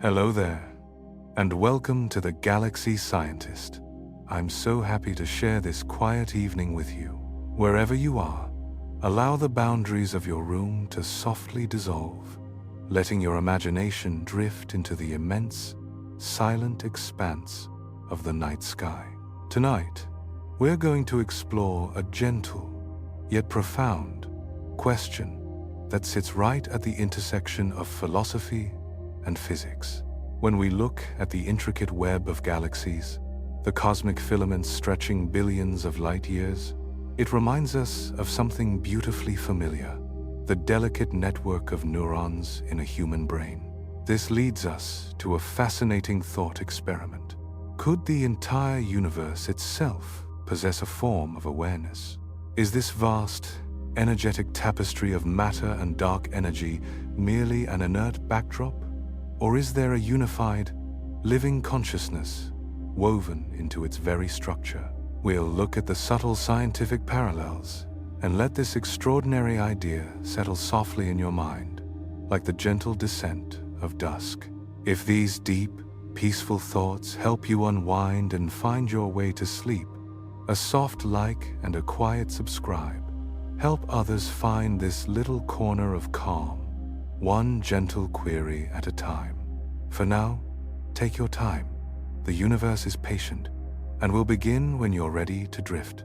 Hello there, and welcome to the Galaxy Scientist. I'm so happy to share this quiet evening with you. Wherever you are, allow the boundaries of your room to softly dissolve, letting your imagination drift into the immense, silent expanse of the night sky. Tonight, we're going to explore a gentle, yet profound, question that sits right at the intersection of philosophy and physics. When we look at the intricate web of galaxies, the cosmic filaments stretching billions of light years, it reminds us of something beautifully familiar, the delicate network of neurons in a human brain. This leads us to a fascinating thought experiment. Could the entire universe itself possess a form of awareness? Is this vast, energetic tapestry of matter and dark energy merely an inert backdrop? Or is there a unified, living consciousness woven into its very structure? We'll look at the subtle scientific parallels and let this extraordinary idea settle softly in your mind, like the gentle descent of dusk. If these deep, peaceful thoughts help you unwind and find your way to sleep, a soft like and a quiet subscribe. Help others find this little corner of calm, one gentle query at a time. For now, take your time. The universe is patient, and will begin when you're ready to drift.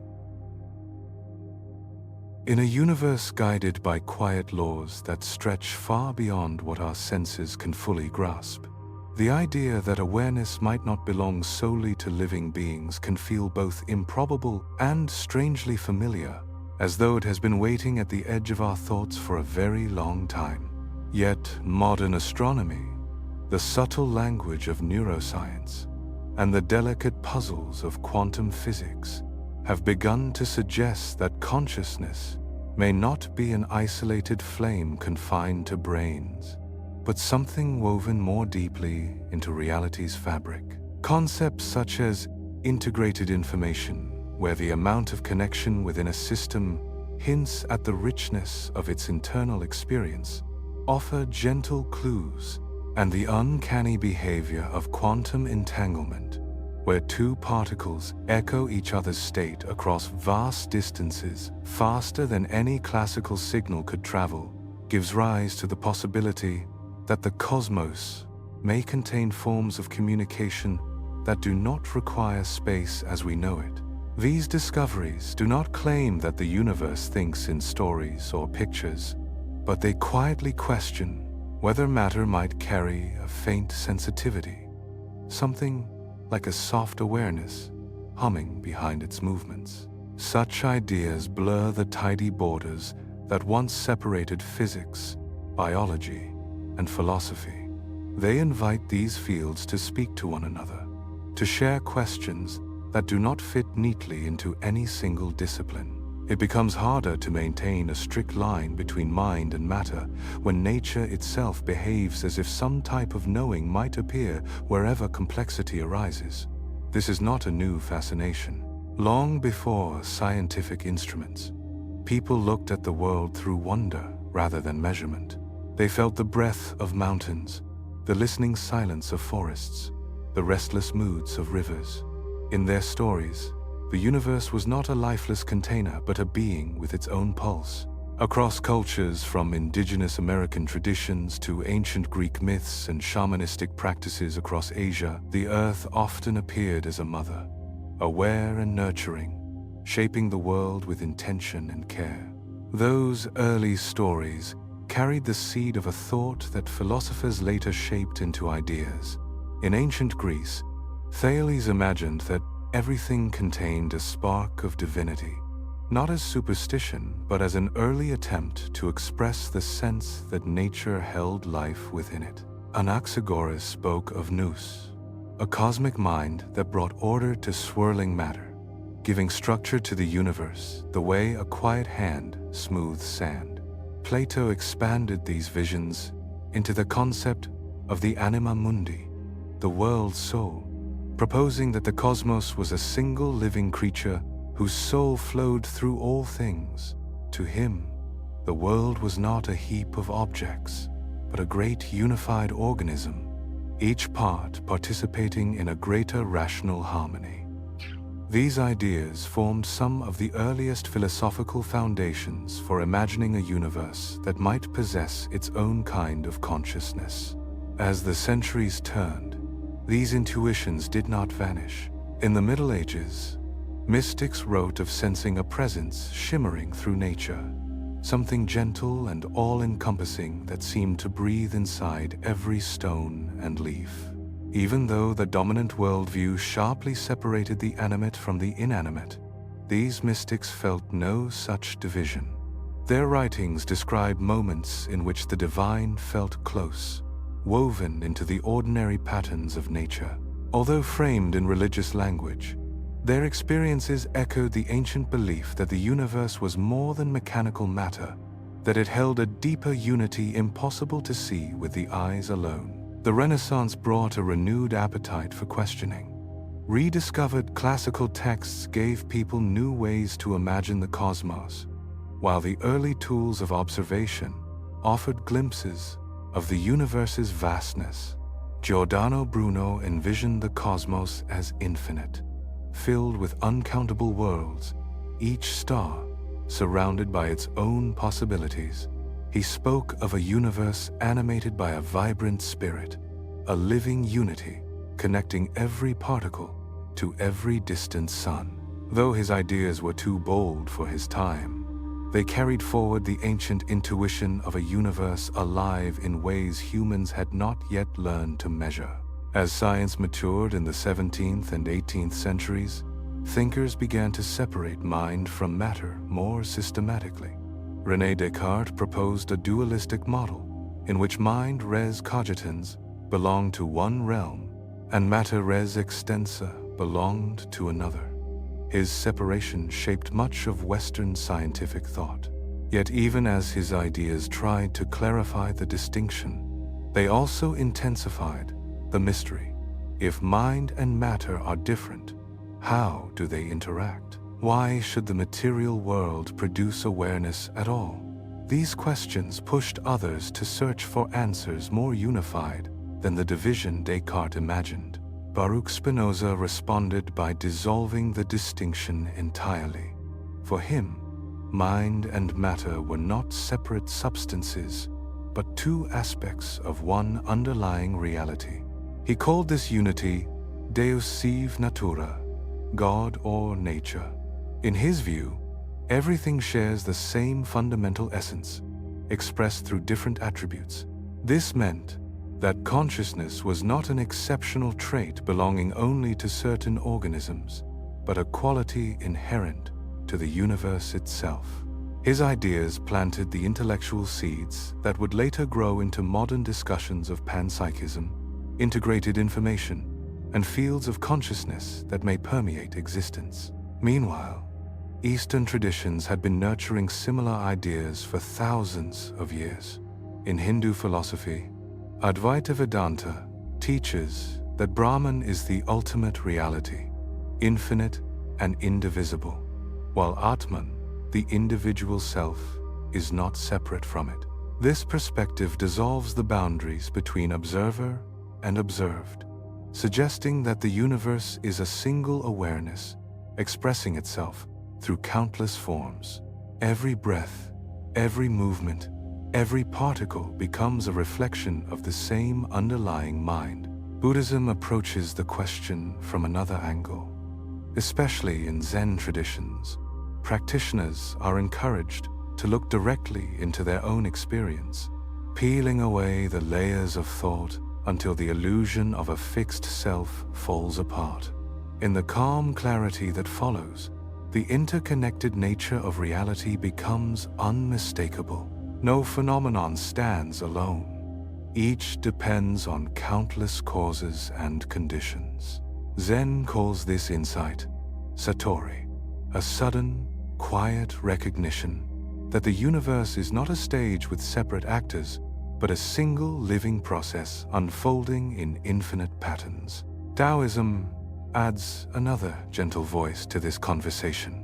In a universe guided by quiet laws that stretch far beyond what our senses can fully grasp, the idea that awareness might not belong solely to living beings can feel both improbable and strangely familiar, as though it has been waiting at the edge of our thoughts for a very long time. Yet modern astronomy, the subtle language of neuroscience, and the delicate puzzles of quantum physics have begun to suggest that consciousness may not be an isolated flame confined to brains, but something woven more deeply into reality's fabric. Concepts such as integrated information, where the amount of connection within a system hints at the richness of its internal experience, offer gentle clues, and the uncanny behavior of quantum entanglement, where two particles echo each other's state across vast distances faster than any classical signal could travel, gives rise to the possibility that the cosmos may contain forms of communication that do not require space as we know it. These discoveries do not claim that the universe thinks in stories or pictures, but they quietly question whether matter might carry a faint sensitivity, something like a soft awareness humming behind its movements. Such ideas blur the tidy borders that once separated physics, biology, and philosophy. They invite these fields to speak to one another, to share questions that do not fit neatly into any single discipline. It becomes harder to maintain a strict line between mind and matter when nature itself behaves as if some type of knowing might appear wherever complexity arises. This is not a new fascination. Long before scientific instruments, people looked at the world through wonder rather than measurement. They felt the breath of mountains, the listening silence of forests, the restless moods of rivers. In their stories, the universe was not a lifeless container, but a being with its own pulse. Across cultures, from indigenous American traditions to ancient Greek myths and shamanistic practices across Asia, the earth often appeared as a mother, aware and nurturing, shaping the world with intention and care. Those early stories carried the seed of a thought that philosophers later shaped into ideas. In ancient Greece, Thales imagined that everything contained a spark of divinity, not as superstition, but as an early attempt to express the sense that nature held life within it. Anaxagoras spoke of nous, a cosmic mind that brought order to swirling matter, giving structure to the universe the way a quiet hand smooths sand. Plato expanded these visions into the concept of the anima mundi, the world soul, proposing that the cosmos was a single living creature whose soul flowed through all things. To him, the world was not a heap of objects, but a great unified organism, each part participating in a greater rational harmony. These ideas formed some of the earliest philosophical foundations for imagining a universe that might possess its own kind of consciousness. As the centuries turned, these intuitions did not vanish. In the Middle Ages, mystics wrote of sensing a presence shimmering through nature, something gentle and all-encompassing that seemed to breathe inside every stone and leaf. Even though the dominant worldview sharply separated the animate from the inanimate, these mystics felt no such division. Their writings describe moments in which the divine felt close, woven into the ordinary patterns of nature. Although framed in religious language, their experiences echoed the ancient belief that the universe was more than mechanical matter, that it held a deeper unity impossible to see with the eyes alone. The Renaissance brought a renewed appetite for questioning. Rediscovered classical texts gave people new ways to imagine the cosmos, while the early tools of observation offered glimpses of the universe's vastness. Giordano Bruno envisioned the cosmos as infinite, filled with uncountable worlds, each star surrounded by its own possibilities. He spoke of a universe animated by a vibrant spirit, a living unity connecting every particle to every distant sun. Though his ideas were too bold for his time, they carried forward the ancient intuition of a universe alive in ways humans had not yet learned to measure. As science matured in the 17th and 18th centuries, thinkers began to separate mind from matter more systematically. René Descartes proposed a dualistic model in which mind res cogitans belonged to one realm and matter res extensa belonged to another. His separation shaped much of Western scientific thought. Yet even as his ideas tried to clarify the distinction, they also intensified the mystery. If mind and matter are different, how do they interact? Why should the material world produce awareness at all? These questions pushed others to search for answers more unified than the division Descartes imagined. Baruch Spinoza responded by dissolving the distinction entirely. For him, mind and matter were not separate substances, but two aspects of one underlying reality. He called this unity Deus sive natura, God or nature. In his view, everything shares the same fundamental essence, expressed through different attributes. This meant that consciousness was not an exceptional trait belonging only to certain organisms, but a quality inherent to the universe itself. His ideas planted the intellectual seeds that would later grow into modern discussions of panpsychism, integrated information, and fields of consciousness that may permeate existence. Meanwhile, Eastern traditions had been nurturing similar ideas for thousands of years. In Hindu philosophy, Advaita Vedanta teaches that Brahman is the ultimate reality, infinite and indivisible, while Atman, the individual self, is not separate from it. This perspective dissolves the boundaries between observer and observed, suggesting that the universe is a single awareness expressing itself through countless forms. Every breath, every movement, every particle becomes a reflection of the same underlying mind. Buddhism approaches the question from another angle. Especially in Zen traditions, practitioners are encouraged to look directly into their own experience, peeling away the layers of thought until the illusion of a fixed self falls apart. In the calm clarity that follows, the interconnected nature of reality becomes unmistakable. No phenomenon stands alone. Each depends on countless causes and conditions. Zen calls this insight Satori, a sudden, quiet recognition that the universe is not a stage with separate actors, but a single living process unfolding in infinite patterns. Taoism adds another gentle voice to this conversation.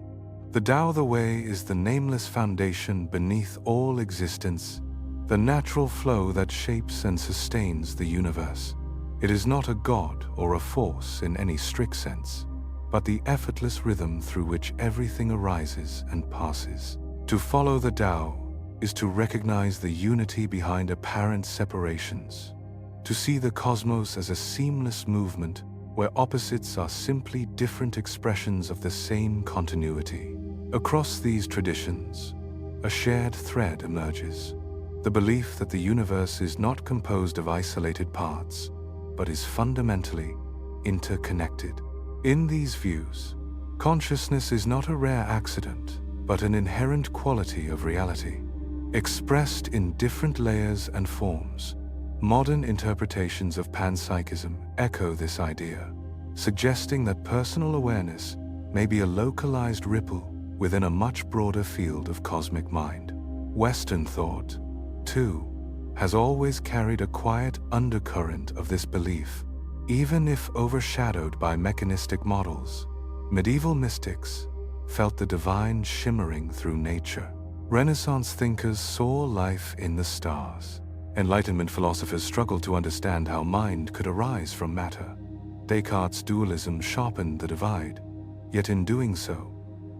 The Tao the Way is the nameless foundation beneath all existence, the natural flow that shapes and sustains the universe. It is not a god or a force in any strict sense, but the effortless rhythm through which everything arises and passes. To follow the Tao is to recognize the unity behind apparent separations, to see the cosmos as a seamless movement where opposites are simply different expressions of the same continuity. Across these traditions, a shared thread emerges, the belief that the universe is not composed of isolated parts, but is fundamentally interconnected. In these views, consciousness is not a rare accident, but an inherent quality of reality, expressed in different layers and forms. Modern interpretations of panpsychism echo this idea, suggesting that personal awareness may be a localized ripple within a much broader field of cosmic mind. Western thought, too, has always carried a quiet undercurrent of this belief, even if overshadowed by mechanistic models. Medieval mystics felt the divine shimmering through nature. Renaissance thinkers saw life in the stars. Enlightenment philosophers struggled to understand how mind could arise from matter. Descartes' dualism sharpened the divide, yet in doing so,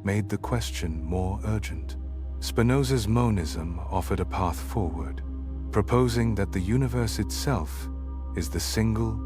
made the question more urgent. Spinoza's monism offered a path forward, proposing that the universe itself is the single,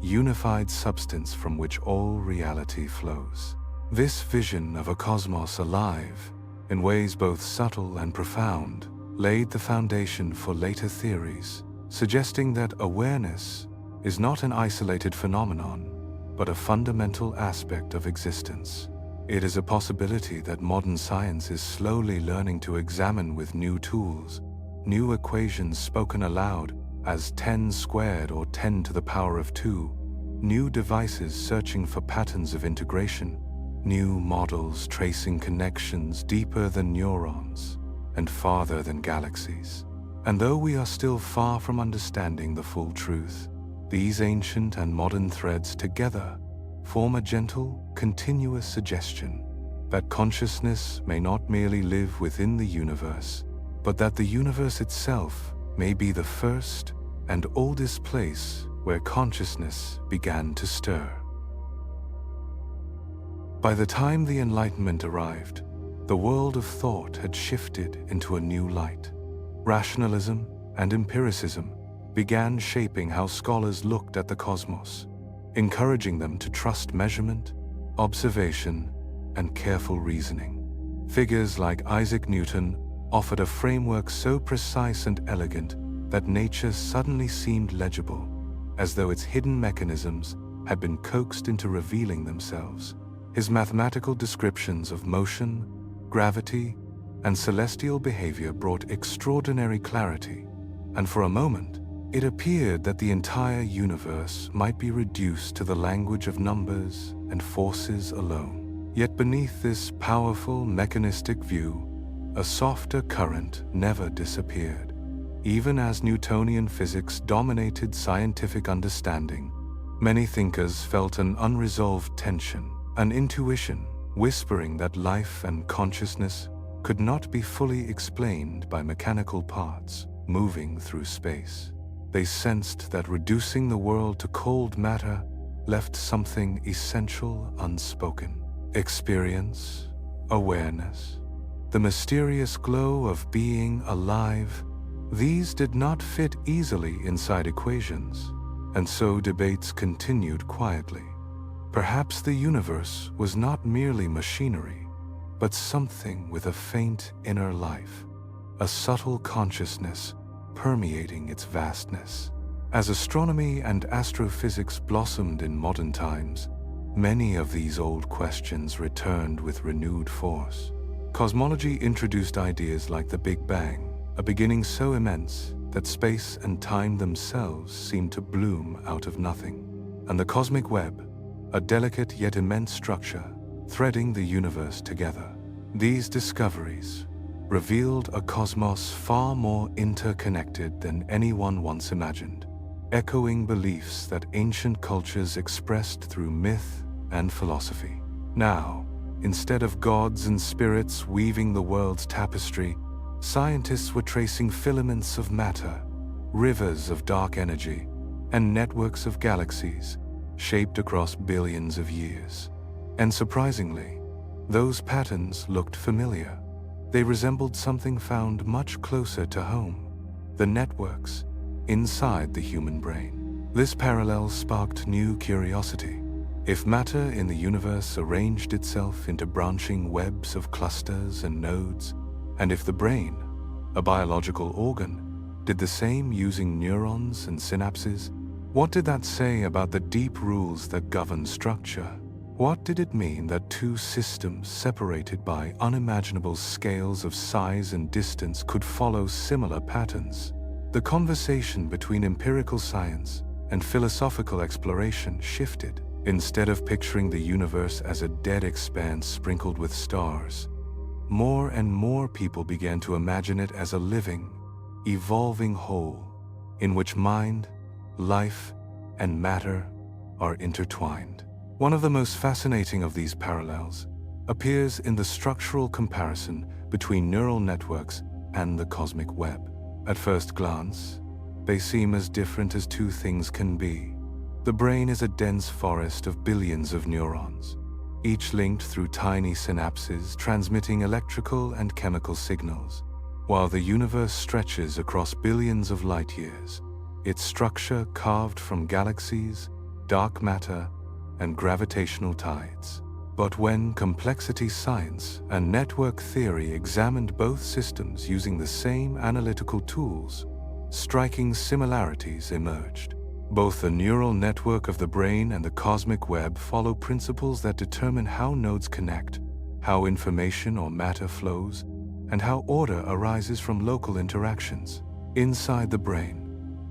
unified substance from which all reality flows. This vision of a cosmos alive, in ways both subtle and profound, laid the foundation for later theories, suggesting that awareness is not an isolated phenomenon, but a fundamental aspect of existence. It is a possibility that modern science is slowly learning to examine with new tools, new equations spoken aloud as 10 squared or 10 to the power of 2, new devices searching for patterns of integration, new models tracing connections deeper than neurons and farther than galaxies. And though we are still far from understanding the full truth, these ancient and modern threads together form a gentle, continuous suggestion that consciousness may not merely live within the universe, but that the universe itself may be the first and oldest place where consciousness began to stir. By the time the Enlightenment arrived, the world of thought had shifted into a new light. Rationalism and empiricism began shaping how scholars looked at the cosmos, encouraging them to trust measurement, observation, and careful reasoning. Figures like Isaac Newton offered a framework so precise and elegant that nature suddenly seemed legible, as though its hidden mechanisms had been coaxed into revealing themselves. His mathematical descriptions of motion, gravity, and celestial behavior brought extraordinary clarity, and for a moment, it appeared that the entire universe might be reduced to the language of numbers and forces alone. Yet beneath this powerful mechanistic view, a softer current never disappeared. Even as Newtonian physics dominated scientific understanding, many thinkers felt an unresolved tension, an intuition whispering that life and consciousness could not be fully explained by mechanical parts moving through space. They sensed that reducing the world to cold matter left something essential unspoken. Experience, awareness, the mysterious glow of being alive, these did not fit easily inside equations, and so debates continued quietly. Perhaps the universe was not merely machinery, but something with a faint inner life, a subtle consciousness permeating its vastness. As astronomy and astrophysics blossomed in modern times, many of these old questions returned with renewed force. Cosmology introduced ideas like the Big Bang, a beginning so immense that space and time themselves seemed to bloom out of nothing, and the cosmic web, a delicate yet immense structure threading the universe together. These discoveries revealed a cosmos far more interconnected than anyone once imagined, echoing beliefs that ancient cultures expressed through myth and philosophy. Now, instead of gods and spirits weaving the world's tapestry, scientists were tracing filaments of matter, rivers of dark energy, and networks of galaxies shaped across billions of years. And surprisingly, those patterns looked familiar. They resembled something found much closer to home: the networks inside the human brain. This parallel sparked new curiosity. If matter in the universe arranged itself into branching webs of clusters and nodes, and if the brain, a biological organ, did the same using neurons and synapses, what did that say about the deep rules that govern structure? What did it mean that two systems separated by unimaginable scales of size and distance could follow similar patterns? The conversation between empirical science and philosophical exploration shifted. Instead of picturing the universe as a dead expanse sprinkled with stars, more and more people began to imagine it as a living, evolving whole in which mind, life, and matter are intertwined. One of the most fascinating of these parallels appears in the structural comparison between neural networks and the cosmic web. At first glance, they seem as different as two things can be. The brain is a dense forest of billions of neurons, each linked through tiny synapses transmitting electrical and chemical signals. While the universe stretches across billions of light years, its structure carved from galaxies, dark matter, and gravitational tides. But when complexity science and network theory examined both systems using the same analytical tools, striking similarities emerged. Both the neural network of the brain and the cosmic web follow principles that determine how nodes connect, how information or matter flows, and how order arises from local interactions. Inside the brain,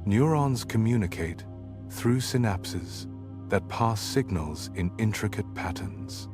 neurons communicate through synapses that pass signals in intricate patterns.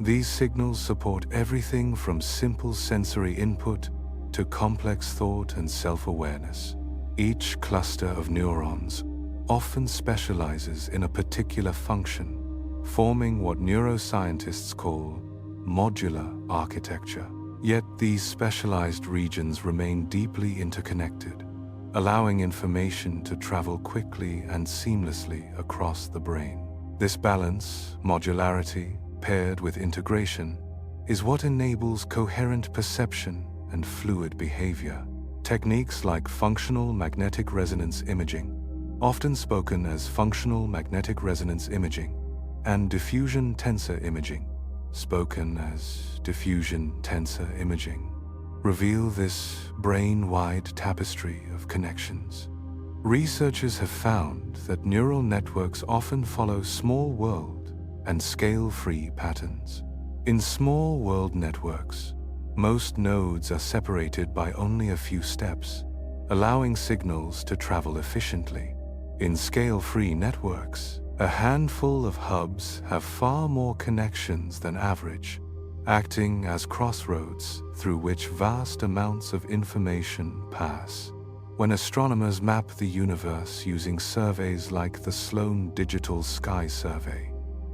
These signals support everything from simple sensory input to complex thought and self-awareness. Each cluster of neurons often specializes in a particular function, forming what neuroscientists call modular architecture. Yet these specialized regions remain deeply interconnected, allowing information to travel quickly and seamlessly across the brain. This balance, modularity, paired with integration, is what enables coherent perception and fluid behavior. Techniques like functional magnetic resonance imaging, often spoken as functional magnetic resonance imaging, and diffusion tensor imaging, spoken as diffusion tensor imaging, reveal this brain-wide tapestry of connections. Researchers have found that neural networks often follow small world and scale-free patterns. In small world networks, most nodes are separated by only a few steps, allowing signals to travel efficiently. In scale-free networks, a handful of hubs have far more connections than average, acting as crossroads through which vast amounts of information pass. When astronomers map the universe using surveys like the Sloan Digital Sky Survey,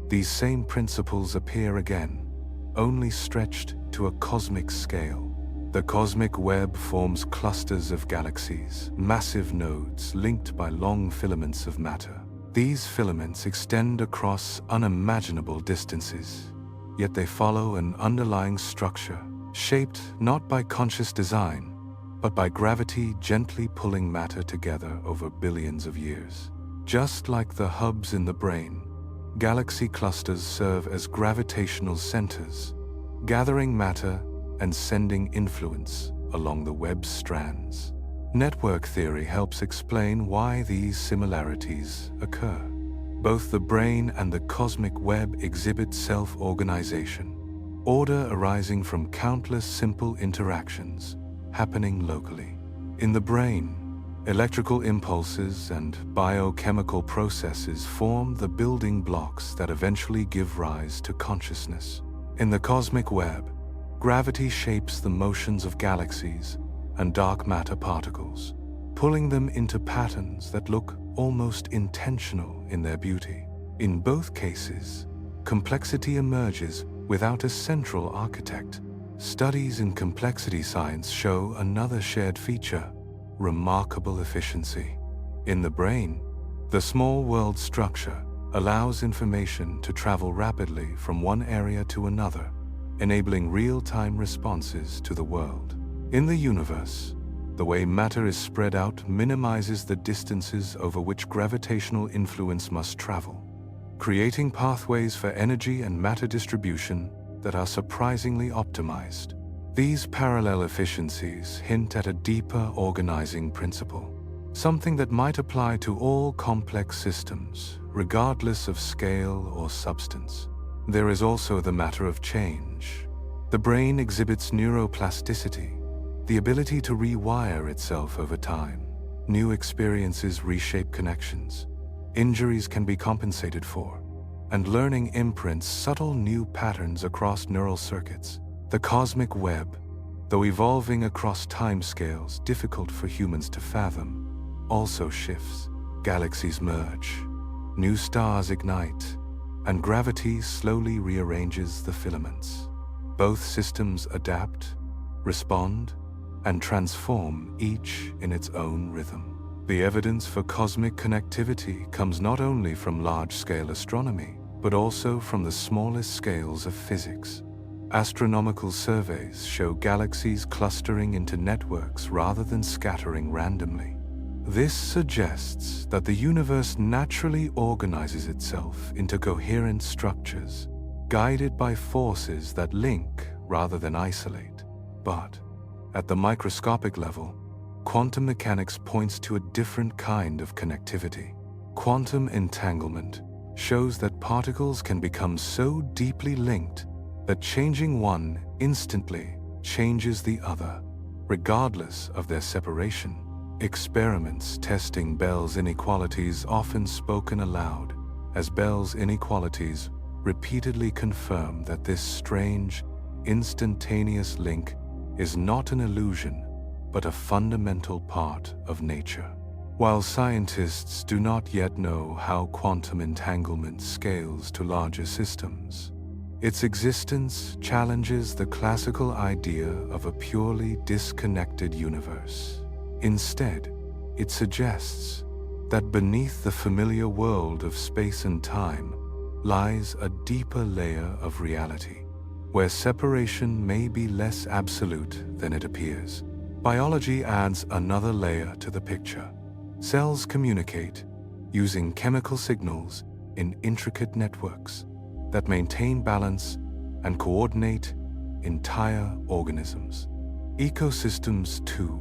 these same principles appear again, only stretched to a cosmic scale. The cosmic web forms clusters of galaxies, massive nodes linked by long filaments of matter. These filaments extend across unimaginable distances, yet they follow an underlying structure, shaped not by conscious design, but by gravity gently pulling matter together over billions of years. Just like the hubs in the brain, galaxy clusters serve as gravitational centers, gathering matter and sending influence along the web's strands. Network theory helps explain why these similarities occur. Both the brain and the cosmic web exhibit self-organization, order arising from countless simple interactions happening locally. In the brain, electrical impulses and biochemical processes form the building blocks that eventually give rise to consciousness. In the cosmic web, gravity shapes the motions of galaxies and dark matter particles, pulling them into patterns that look almost intentional in their beauty. In both cases, complexity emerges without a central architect. Studies in complexity science show another shared feature: remarkable efficiency. In the brain, The small world structure allows information to travel rapidly from one area to another, enabling real-time responses to the world. In the universe, the way matter is spread out minimizes the distances over which gravitational influence must travel, creating pathways for energy and matter distribution that are surprisingly optimized. These parallel efficiencies hint at a deeper organizing principle, something that might apply to all complex systems, regardless of scale or substance. There is also the matter of change. The brain exhibits neuroplasticity, the ability to rewire itself over time. New experiences reshape connections, injuries can be compensated for, and learning imprints subtle new patterns across neural circuits. The cosmic web, though evolving across timescales difficult for humans to fathom, also shifts. Galaxies merge, new stars ignite, and gravity slowly rearranges the filaments. Both systems adapt, respond, and transform, each in its own rhythm. The evidence for cosmic connectivity comes not only from large-scale astronomy, but also from the smallest scales of physics. Astronomical surveys show galaxies clustering into networks rather than scattering randomly. This suggests that the universe naturally organizes itself into coherent structures, guided by forces that link rather than isolate. But at the microscopic level, quantum mechanics points to a different kind of connectivity. Quantum entanglement shows that particles can become so deeply linked that changing one instantly changes the other, regardless of their separation. Experiments testing Bell's inequalities often spoken aloud, as Bell's inequalities repeatedly confirm that this strange, instantaneous link is not an illusion, but a fundamental part of nature. While scientists do not yet know how quantum entanglement scales to larger systems, its existence challenges the classical idea of a purely disconnected universe. Instead, it suggests that beneath the familiar world of space and time lies a deeper layer of reality, where separation may be less absolute than it appears. Biology adds another layer to the picture. Cells communicate using chemical signals in intricate networks that maintain balance and coordinate entire organisms. Ecosystems, too,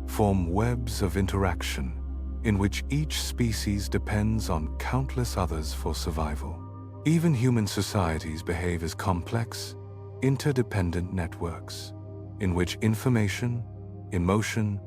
form webs of interaction in which each species depends on countless others for survival. Even human societies behave as complex, interdependent networks in which information, emotion,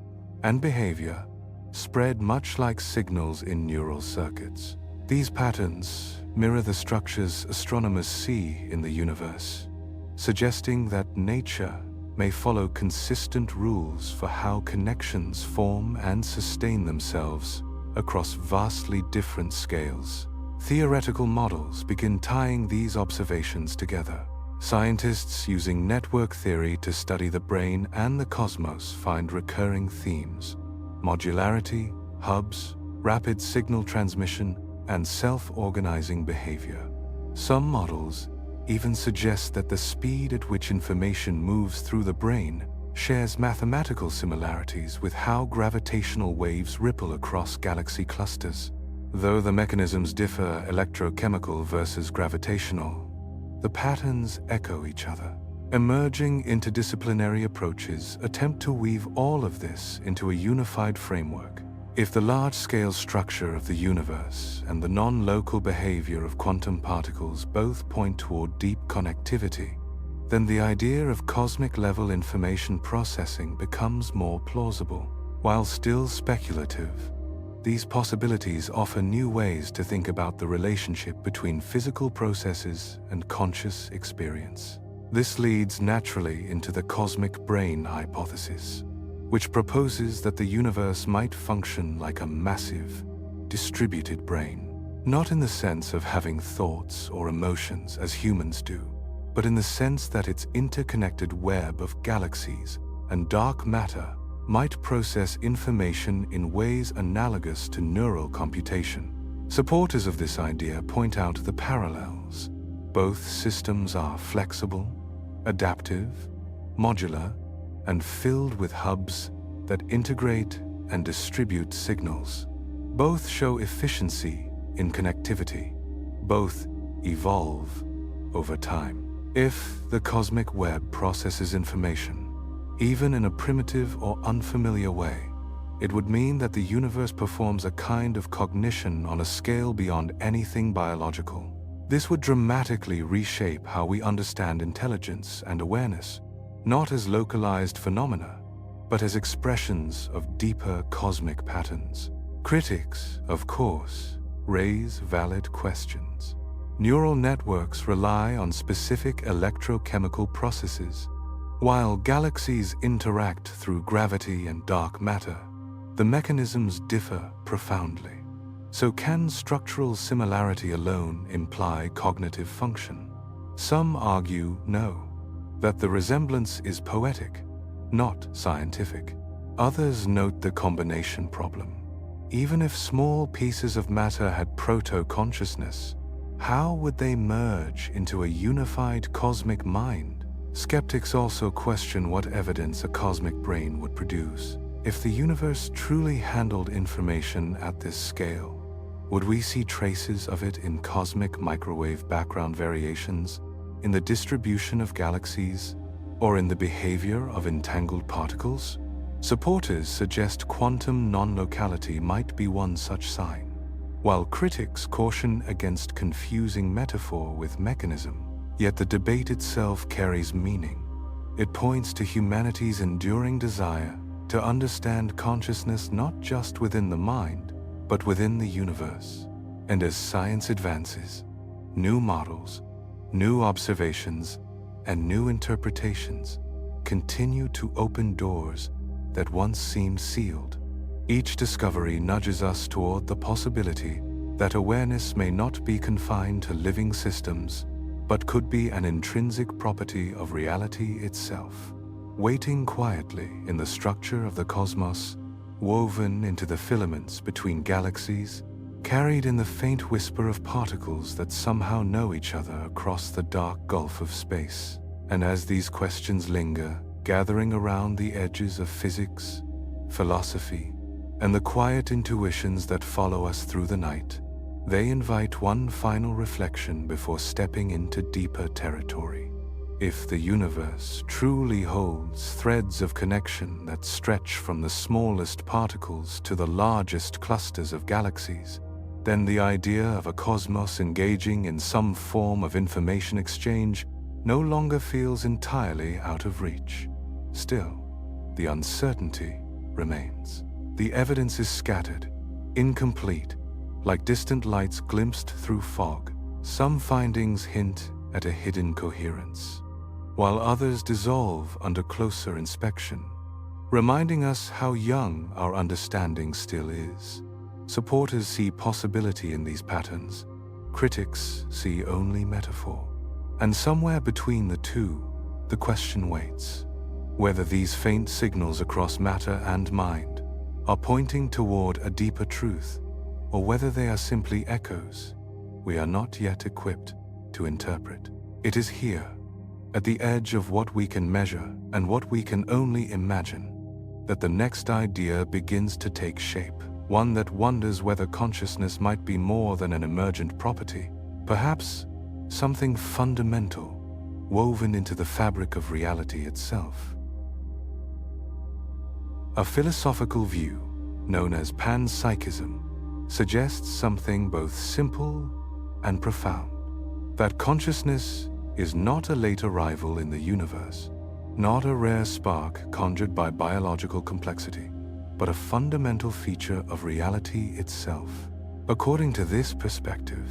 and behavior spread much like signals in neural circuits. These patterns mirror the structures astronomers see in the universe, suggesting that nature may follow consistent rules for how connections form and sustain themselves across vastly different scales. Theoretical models begin tying these observations together. Scientists using network theory to study the brain and the cosmos find recurring themes: modularity, hubs, rapid signal transmission, and self-organizing behavior. Some models even suggest that the speed at which information moves through the brain shares mathematical similarities with how gravitational waves ripple across galaxy clusters. Though the mechanisms differ, electrochemical versus gravitational, the patterns echo each other. Emerging interdisciplinary approaches attempt to weave all of this into a unified framework. If the large-scale structure of the universe and the non-local behavior of quantum particles both point toward deep connectivity, then the idea of cosmic-level information processing becomes more plausible. While still speculative, these possibilities offer new ways to think about the relationship between physical processes and conscious experience. This leads naturally into the cosmic brain hypothesis, which proposes that the universe might function like a massive, distributed brain, not in the sense of having thoughts or emotions as humans do, but in the sense that its interconnected web of galaxies and dark matter might process information in ways analogous to neural computation. Supporters of this idea point out the parallels. Both systems are flexible, adaptive, modular, and filled with hubs that integrate and distribute signals. Both show efficiency in connectivity. Both evolve over time. If the cosmic web processes information, even in a primitive or unfamiliar way, it would mean that the universe performs a kind of cognition on a scale beyond anything biological. This would dramatically reshape how we understand intelligence and awareness, not as localized phenomena, but as expressions of deeper cosmic patterns. Critics, of course, raise valid questions. Neural networks rely on specific electrochemical processes, while galaxies interact through gravity and dark matter. The mechanisms differ profoundly. So can structural similarity alone imply cognitive function? Some argue no, that the resemblance is poetic, not scientific. Others note the combination problem. Even if small pieces of matter had proto-consciousness, how would they merge into a unified cosmic mind? Skeptics also question what evidence a cosmic brain would produce. If the universe truly handled information at this scale, would we see traces of it in cosmic microwave background variations, in the distribution of galaxies, or in the behavior of entangled particles? Supporters suggest quantum non-locality might be one such sign, while critics caution against confusing metaphor with mechanism. Yet the debate itself carries meaning. It points to humanity's enduring desire to understand consciousness not just within the mind, but within the universe. And as science advances, new models, new observations, and new interpretations continue to open doors that once seemed sealed. Each discovery nudges us toward the possibility that awareness may not be confined to living systems, but could be an intrinsic property of reality itself, waiting quietly in the structure of the cosmos, woven into the filaments between galaxies, carried in the faint whisper of particles that somehow know each other across the dark gulf of space. And as these questions linger, gathering around the edges of physics, philosophy, and the quiet intuitions that follow us through the night, they invite one final reflection before stepping into deeper territory. If the universe truly holds threads of connection that stretch from the smallest particles to the largest clusters of galaxies, then the idea of a cosmos engaging in some form of information exchange no longer feels entirely out of reach. Still, the uncertainty remains. The evidence is scattered, incomplete, like distant lights glimpsed through fog. Some findings hint at a hidden coherence, while others dissolve under closer inspection, reminding us how young our understanding still is. Supporters see possibility in these patterns, critics see only metaphor. And somewhere between the two, the question waits, whether these faint signals across matter and mind are pointing toward a deeper truth, or whether they are simply echoes we are not yet equipped to interpret. It is here, at the edge of what we can measure and what we can only imagine, that the next idea begins to take shape, one that wonders whether consciousness might be more than an emergent property, perhaps something fundamental, woven into the fabric of reality itself. A philosophical view, known as panpsychism, suggests something both simple and profound, that consciousness is not a late arrival in the universe, not a rare spark conjured by biological complexity, but a fundamental feature of reality itself. According to this perspective,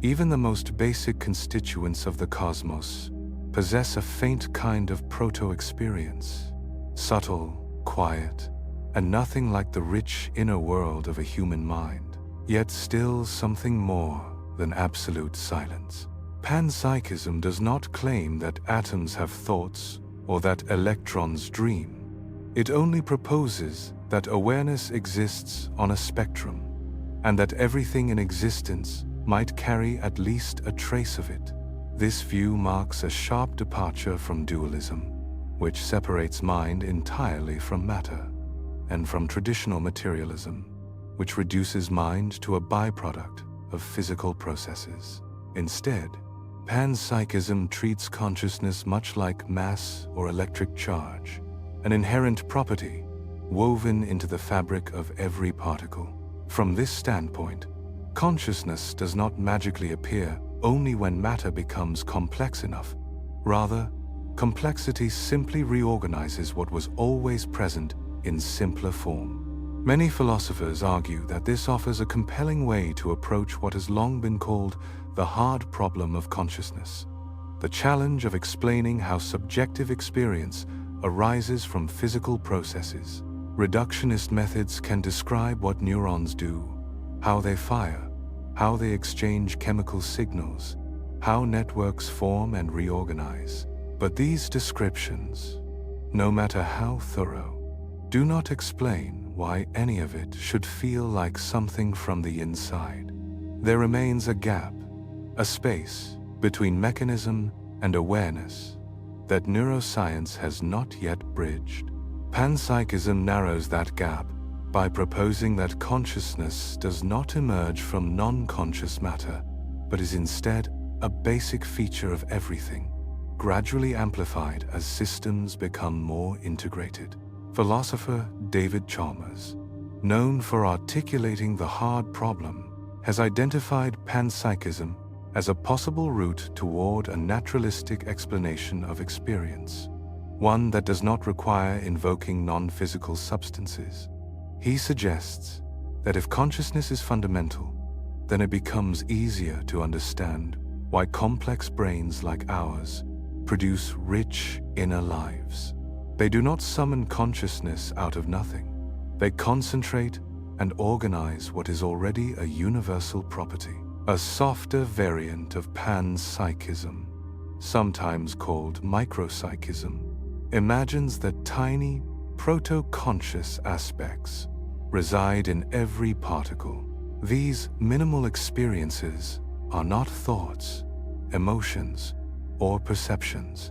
even the most basic constituents of the cosmos possess a faint kind of proto-experience, subtle, quiet, and nothing like the rich inner world of a human mind, yet still something more than absolute silence. Panpsychism does not claim that atoms have thoughts or that electrons dream. It only proposes that awareness exists on a spectrum, and that everything in existence might carry at least a trace of it. This view marks a sharp departure from dualism, which separates mind entirely from matter, and from traditional materialism, which reduces mind to a byproduct of physical processes. Instead, panpsychism treats consciousness much like mass or electric charge, an inherent property woven into the fabric of every particle. From this standpoint, consciousness does not magically appear only when matter becomes complex enough. Rather, complexity simply reorganizes what was always present in simpler form. Many philosophers argue that this offers a compelling way to approach what has long been called the hard problem of consciousness, the challenge of explaining how subjective experience arises from physical processes. Reductionist methods can describe what neurons do, how they fire, how they exchange chemical signals, how networks form and reorganize. But these descriptions, no matter how thorough, do not explain why any of it should feel like something from the inside. There remains a gap, a space between mechanism and awareness that neuroscience has not yet bridged. Panpsychism narrows that gap by proposing that consciousness does not emerge from non-conscious matter, but is instead a basic feature of everything, gradually amplified as systems become more integrated. Philosopher David Chalmers, known for articulating the hard problem, has identified panpsychism as a possible route toward a naturalistic explanation of experience, one that does not require invoking non-physical substances. He suggests that if consciousness is fundamental, then it becomes easier to understand why complex brains like ours produce rich inner lives. They do not summon consciousness out of nothing. They concentrate and organize what is already a universal property. A softer variant of panpsychism, sometimes called micropsychism, imagines that tiny, proto-conscious aspects reside in every particle. These minimal experiences are not thoughts, emotions, or perceptions,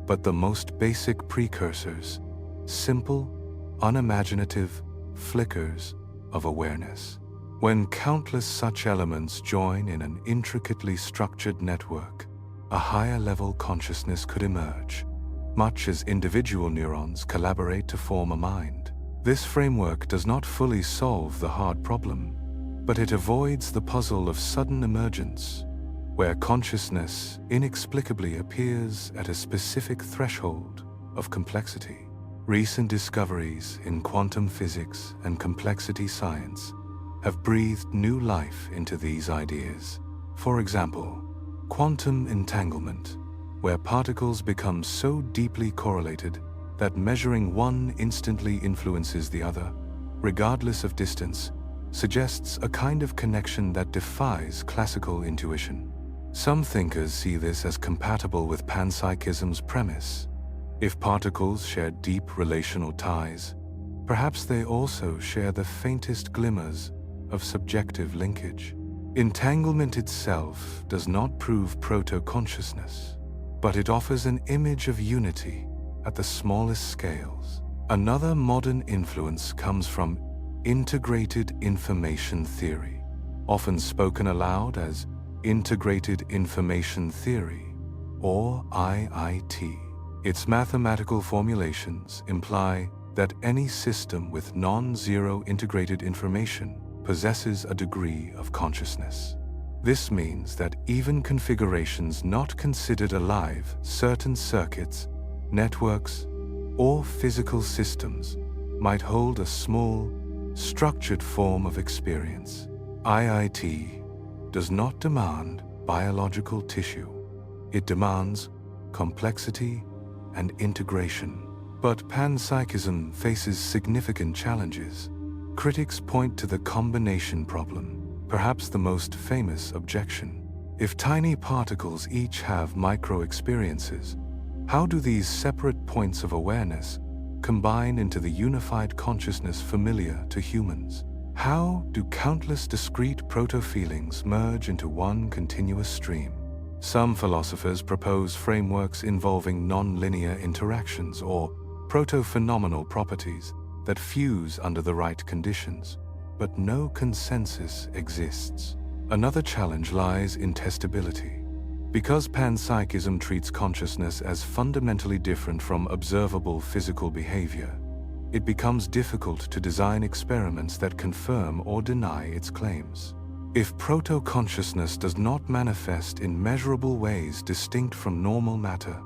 but the most basic precursors, simple, unimaginative flickers of awareness. When countless such elements join in an intricately structured network, a higher-level consciousness could emerge, much as individual neurons collaborate to form a mind. This framework does not fully solve the hard problem, but it avoids the puzzle of sudden emergence, where consciousness inexplicably appears at a specific threshold of complexity. Recent discoveries in quantum physics and complexity science have breathed new life into these ideas. For example, quantum entanglement, where particles become so deeply correlated that measuring one instantly influences the other, regardless of distance, suggests a kind of connection that defies classical intuition. Some thinkers see this as compatible with panpsychism's premise. If particles share deep relational ties, perhaps they also share the faintest glimmers of subjective linkage. Entanglement itself does not prove proto-consciousness, but it offers an image of unity at the smallest scales. Another modern influence comes from integrated information theory, often spoken aloud as integrated information theory, or IIT. Its mathematical formulations imply that any system with non-zero integrated information possesses a degree of consciousness. This means that even configurations not considered alive, certain circuits, networks, or physical systems might hold a small, structured form of experience. IIT does not demand biological tissue. It demands complexity and integration. But panpsychism faces significant challenges. Critics point to the combination problem, perhaps the most famous objection. If tiny particles each have micro-experiences, how do these separate points of awareness combine into the unified consciousness familiar to humans? How do countless discrete proto-feelings merge into one continuous stream? Some philosophers propose frameworks involving non-linear interactions or proto-phenomenal properties that fuse under the right conditions, but no consensus exists. Another challenge lies in testability. Because panpsychism treats consciousness as fundamentally different from observable physical behavior, it becomes difficult to design experiments that confirm or deny its claims. If proto-consciousness does not manifest in measurable ways distinct from normal matter,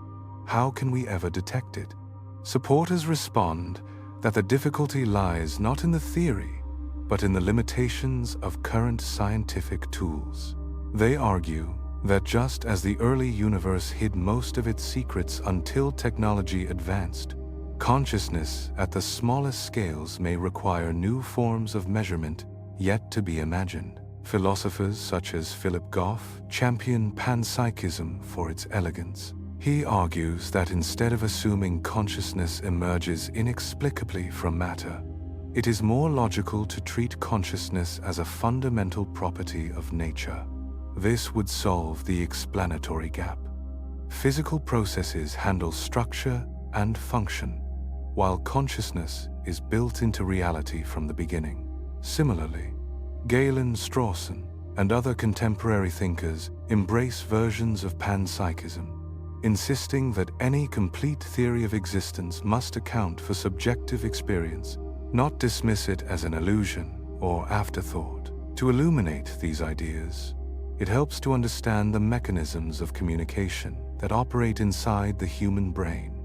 how can we ever detect it? Supporters respond that the difficulty lies not in the theory, but in the limitations of current scientific tools. They argue that just as the early universe hid most of its secrets until technology advanced, consciousness at the smallest scales may require new forms of measurement yet to be imagined. Philosophers such as Philip Goff champion panpsychism for its elegance. He argues that instead of assuming consciousness emerges inexplicably from matter, it is more logical to treat consciousness as a fundamental property of nature. This would solve the explanatory gap. Physical processes handle structure and function, while consciousness is built into reality from the beginning. Similarly, Galen Strawson and other contemporary thinkers embrace versions of panpsychism, insisting that any complete theory of existence must account for subjective experience, not dismiss it as an illusion or afterthought. To illuminate these ideas, it helps to understand the mechanisms of communication that operate inside the human brain,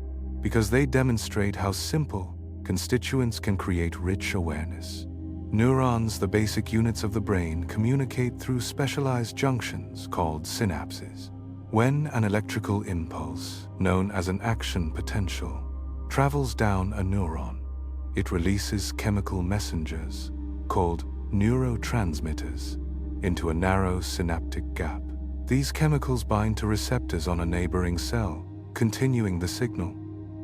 because they demonstrate how simple constituents can create rich awareness. Neurons, the basic units of the brain, communicate through specialized junctions called synapses. When an electrical impulse, known as an action potential, travels down a neuron, it releases chemical messengers, called neurotransmitters, into a narrow synaptic gap. These chemicals bind to receptors on a neighboring cell, continuing the signal.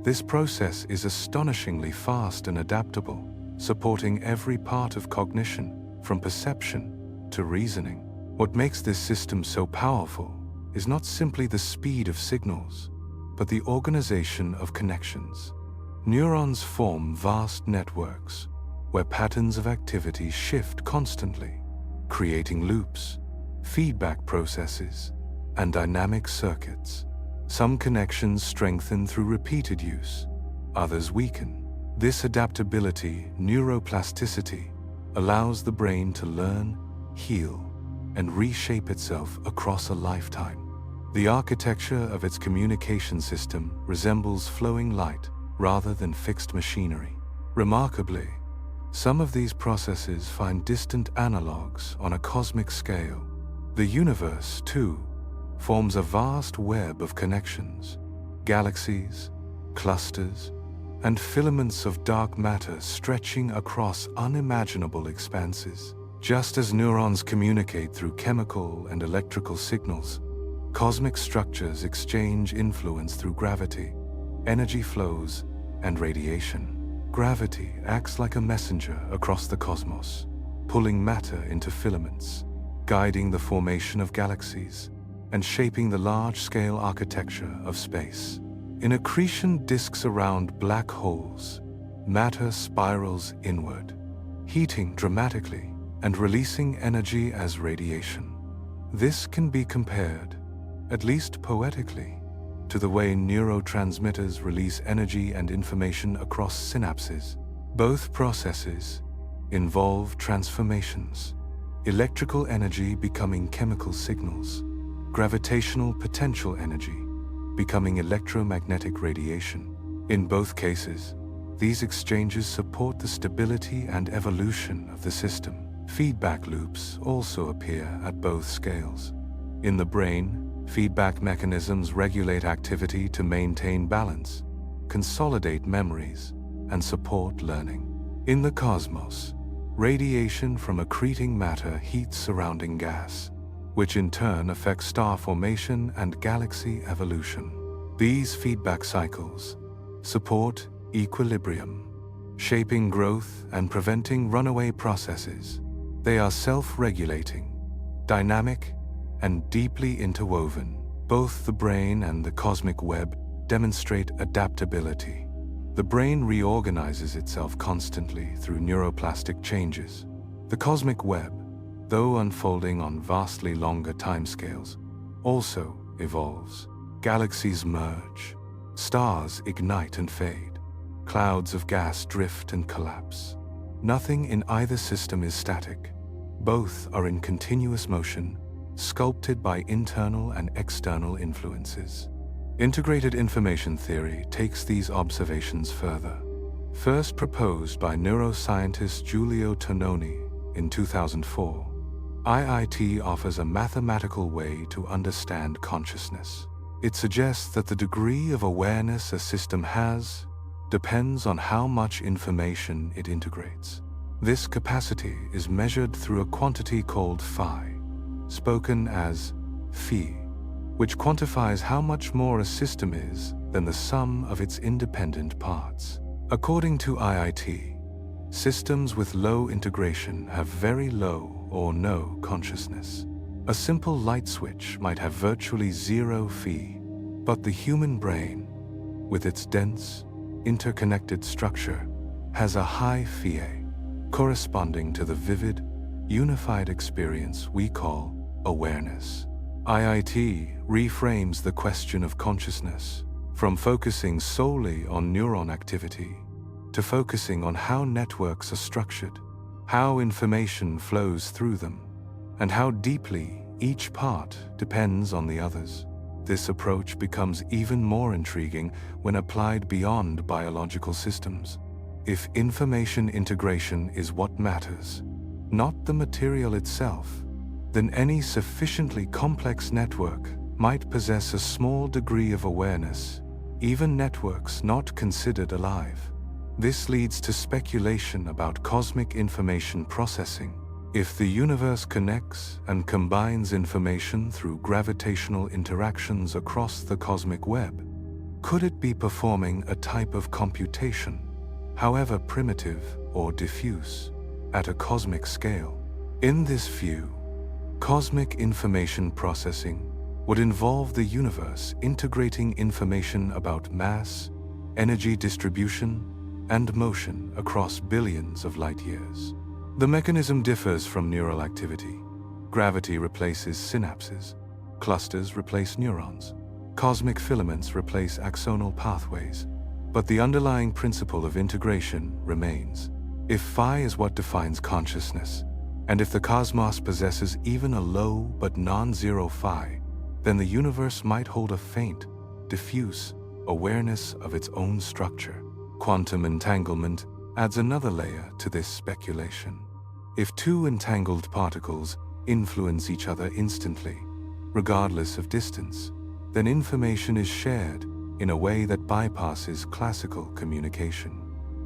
This process is astonishingly fast and adaptable, supporting every part of cognition, from perception to reasoning. What makes this system so powerful is not simply the speed of signals, but the organization of connections. Neurons form vast networks where patterns of activity shift constantly, creating loops, feedback processes, and dynamic circuits. Some connections strengthen through repeated use, others weaken. This adaptability, neuroplasticity, allows the brain to learn, heal, and reshape itself across a lifetime. The architecture of its communication system resembles flowing light rather than fixed machinery. Remarkably, some of these processes find distant analogues on a cosmic scale. The universe, too, forms a vast web of connections, galaxies, clusters, and filaments of dark matter stretching across unimaginable expanses. Just as neurons communicate through chemical and electrical signals, cosmic structures exchange influence through gravity, energy flows, and radiation. Gravity acts like a messenger across the cosmos, pulling matter into filaments, guiding the formation of galaxies, and shaping the large-scale architecture of space. In accretion disks around black holes, matter spirals inward, heating dramatically and releasing energy as radiation. This can be compared, at least poetically, to the way neurotransmitters release energy and information across synapses. Both processes involve transformations, electrical energy becoming chemical signals, gravitational potential energy becoming electromagnetic radiation. In both cases, these exchanges support the stability and evolution of the system. Feedback loops also appear at both scales. In the brain, feedback mechanisms regulate activity to maintain balance, consolidate memories, and support learning. In the cosmos, radiation from accreting matter heats surrounding gas, which in turn affects star formation and galaxy evolution. These feedback cycles support equilibrium, shaping growth and preventing runaway processes. They are self-regulating, dynamic, and deeply interwoven. Both the brain and the cosmic web demonstrate adaptability. The brain reorganizes itself constantly through neuroplastic changes. The cosmic web, though unfolding on vastly longer timescales, also evolves. Galaxies merge, stars ignite and fade, clouds of gas drift and collapse. Nothing in either system is static. Both are in continuous motion, sculpted by internal and external influences. Integrated information theory takes these observations further. First proposed by neuroscientist Giulio Tononi in 2004, IIT offers a mathematical way to understand consciousness. It suggests that the degree of awareness a system has depends on how much information it integrates. This capacity is measured through a quantity called phi, spoken as phi, which quantifies how much more a system is than the sum of its independent parts. According to IIT, systems with low integration have very low or no consciousness. A simple light switch might have virtually zero phi, but the human brain, with its dense, interconnected structure, has a high phi, corresponding to the vivid, unified experience we call awareness. IIT reframes the question of consciousness from focusing solely on neuron activity to focusing on how networks are structured, how information flows through them, and how deeply each part depends on the others. This approach becomes even more intriguing when applied beyond biological systems. If information integration is what matters, not the material itself, then any sufficiently complex network might possess a small degree of awareness, even networks not considered alive. This leads to speculation about cosmic information processing. If the universe connects and combines information through gravitational interactions across the cosmic web, could it be performing a type of computation, however primitive or diffuse, at a cosmic scale? In this view, cosmic information processing would involve the universe integrating information about mass, energy distribution, and motion across billions of light years. The mechanism differs from neural activity. Gravity replaces synapses, clusters replace neurons, cosmic filaments replace axonal pathways, but the underlying principle of integration remains. If phi is what defines consciousness, and if the cosmos possesses even a low but non-zero phi, then the universe might hold a faint, diffuse awareness of its own structure. Quantum entanglement adds another layer to this speculation. If two entangled particles influence each other instantly, regardless of distance, then information is shared in a way that bypasses classical communication.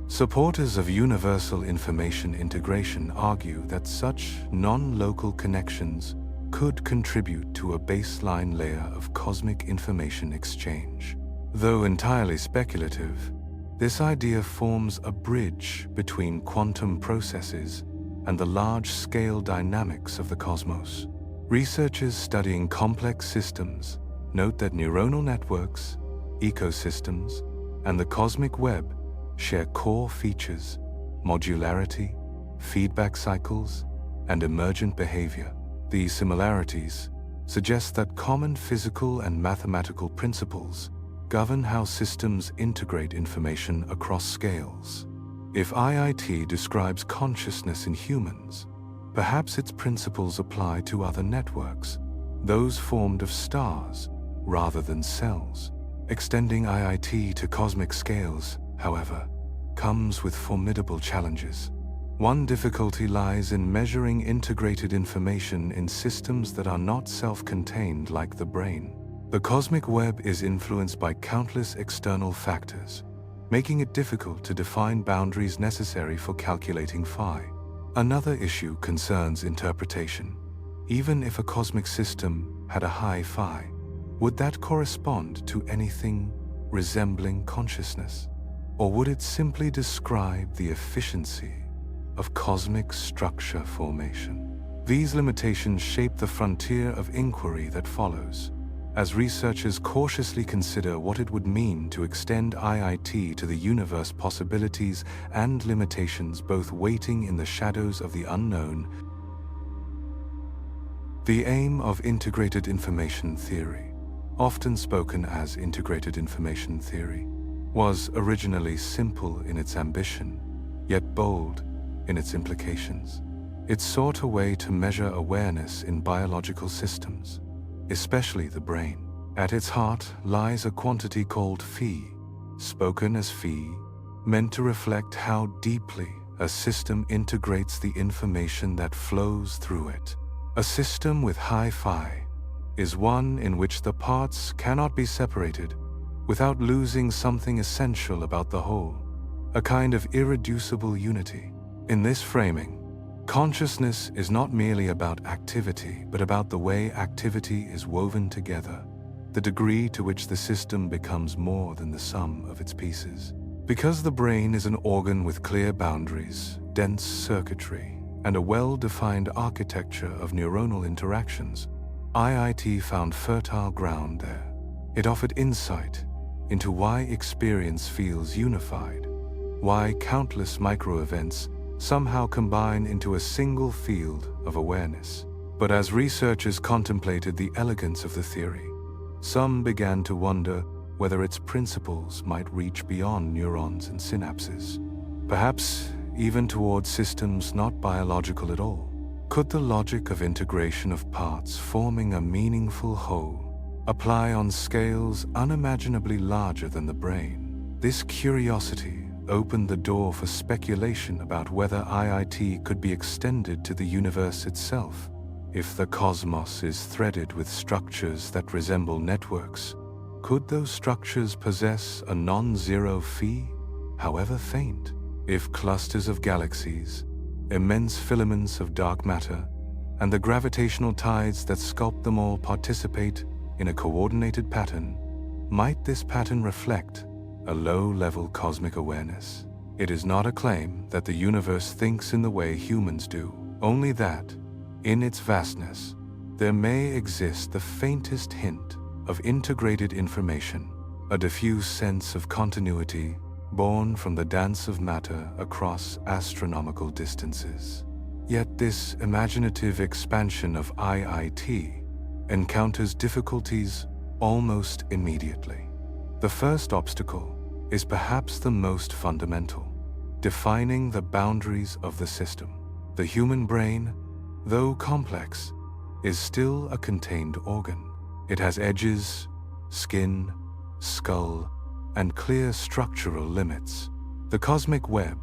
Supporters of universal information integration argue that such non-local connections could contribute to a baseline layer of cosmic information exchange. Though entirely speculative, this idea forms a bridge between quantum processes and the large-scale dynamics of the cosmos. Researchers studying complex systems note that neuronal networks, ecosystems, and the cosmic web share core features: modularity, feedback cycles, and emergent behavior. These similarities suggest that common physical and mathematical principles govern how systems integrate information across scales. If IIT describes consciousness in humans, perhaps its principles apply to other networks, those formed of stars rather than cells. Extending IIT to cosmic scales, however, comes with formidable challenges. One difficulty lies in measuring integrated information in systems that are not self-contained like the brain. The cosmic web is influenced by countless external factors, making it difficult to define boundaries necessary for calculating phi. Another issue concerns interpretation. Even if a cosmic system had a high phi, would that correspond to anything resembling consciousness? Or would it simply describe the efficiency of cosmic structure formation? These limitations shape the frontier of inquiry that follows, as researchers cautiously consider what it would mean to extend IIT to the universe. Possibilities and limitations both waiting in the shadows of the unknown. The aim of integrated information theory, often spoken as integrated information theory, was originally simple in its ambition, yet bold in its implications. It sought a way to measure awareness in biological systems, especially the brain. At its heart lies a quantity called phi, spoken as phi, meant to reflect how deeply a system integrates the information that flows through it. A system with high phi is one in which the parts cannot be separated without losing something essential about the whole, a kind of irreducible unity. In this framing, consciousness is not merely about activity, but about the way activity is woven together, the degree to which the system becomes more than the sum of its pieces. Because the brain is an organ with clear boundaries, dense circuitry, and a well-defined architecture of neuronal interactions, IIT found fertile ground there. It offered insight into why experience feels unified, why countless micro-events somehow combine into a single field of awareness. But as researchers contemplated the elegance of the theory, some began to wonder whether its principles might reach beyond neurons and synapses, perhaps even toward systems not biological at all. Could the logic of integration of parts forming a meaningful whole apply on scales unimaginably larger than the brain? This curiosity opened the door for speculation about whether IIT could be extended to the universe itself. If the cosmos is threaded with structures that resemble networks, could those structures possess a non-zero phi, however faint? If clusters of galaxies, immense filaments of dark matter, and the gravitational tides that sculpt them all participate in a coordinated pattern, might this pattern reflect a low-level cosmic awareness? It is not a claim that the universe thinks in the way humans do, only that, in its vastness, there may exist the faintest hint of integrated information, a diffuse sense of continuity born from the dance of matter across astronomical distances. Yet this imaginative expansion of IIT encounters difficulties almost immediately. The first obstacle is perhaps the most fundamental: defining the boundaries of the system. The human brain, though complex, is still a contained organ. It has edges, skin, skull, and clear structural limits. The cosmic web,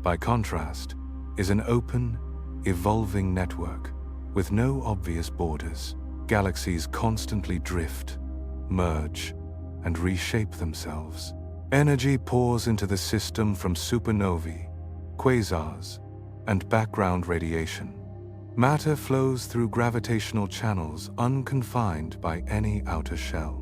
by contrast, is an open, evolving network with no obvious borders. Galaxies constantly drift, merge, and reshape themselves. Energy pours into the system from supernovae, quasars, and background radiation. Matter flows through gravitational channels unconfined by any outer shell.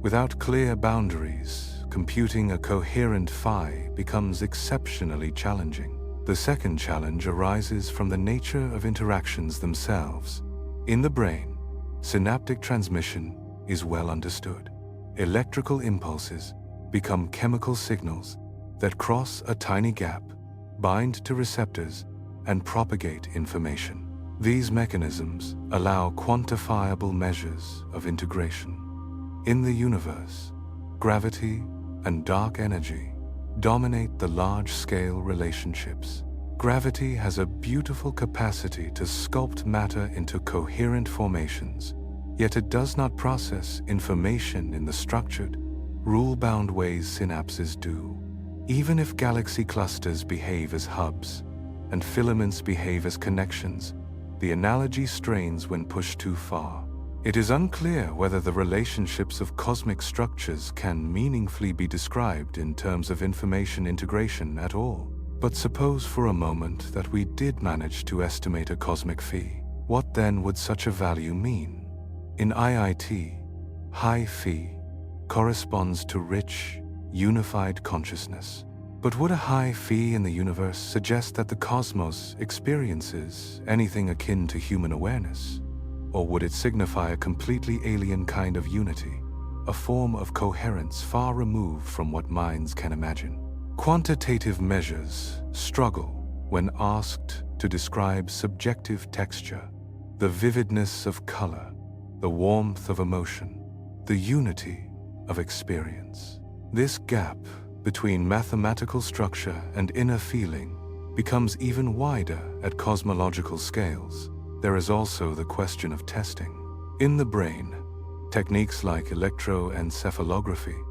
Without clear boundaries, computing a coherent phi becomes exceptionally challenging. The second challenge arises from the nature of interactions themselves. In the brain, synaptic transmission is well understood. Electrical impulses become chemical signals that cross a tiny gap, bind to receptors, and propagate information. These mechanisms allow quantifiable measures of integration. In the universe, gravity and dark energy dominate the large-scale relationships. Gravity has a beautiful capacity to sculpt matter into coherent formations, yet it does not process information in the structured, rule-bound ways synapses do. Even if galaxy clusters behave as hubs and filaments behave as connections, the analogy strains when pushed too far. It is unclear whether the relationships of cosmic structures can meaningfully be described in terms of information integration at all. But suppose for a moment that we did manage to estimate a cosmic phi. What then would such a value mean? In IIT, high phi corresponds to rich, unified consciousness. But would a high fee in the universe suggest that the cosmos experiences anything akin to human awareness? Or would it signify a completely alien kind of unity, a form of coherence far removed from what minds can imagine? Quantitative measures struggle when asked to describe subjective texture, the vividness of color, the warmth of emotion, the unity of experience. This gap between mathematical structure and inner feeling becomes even wider at cosmological scales. There is also the question of testing. In the brain, techniques like electroencephalography,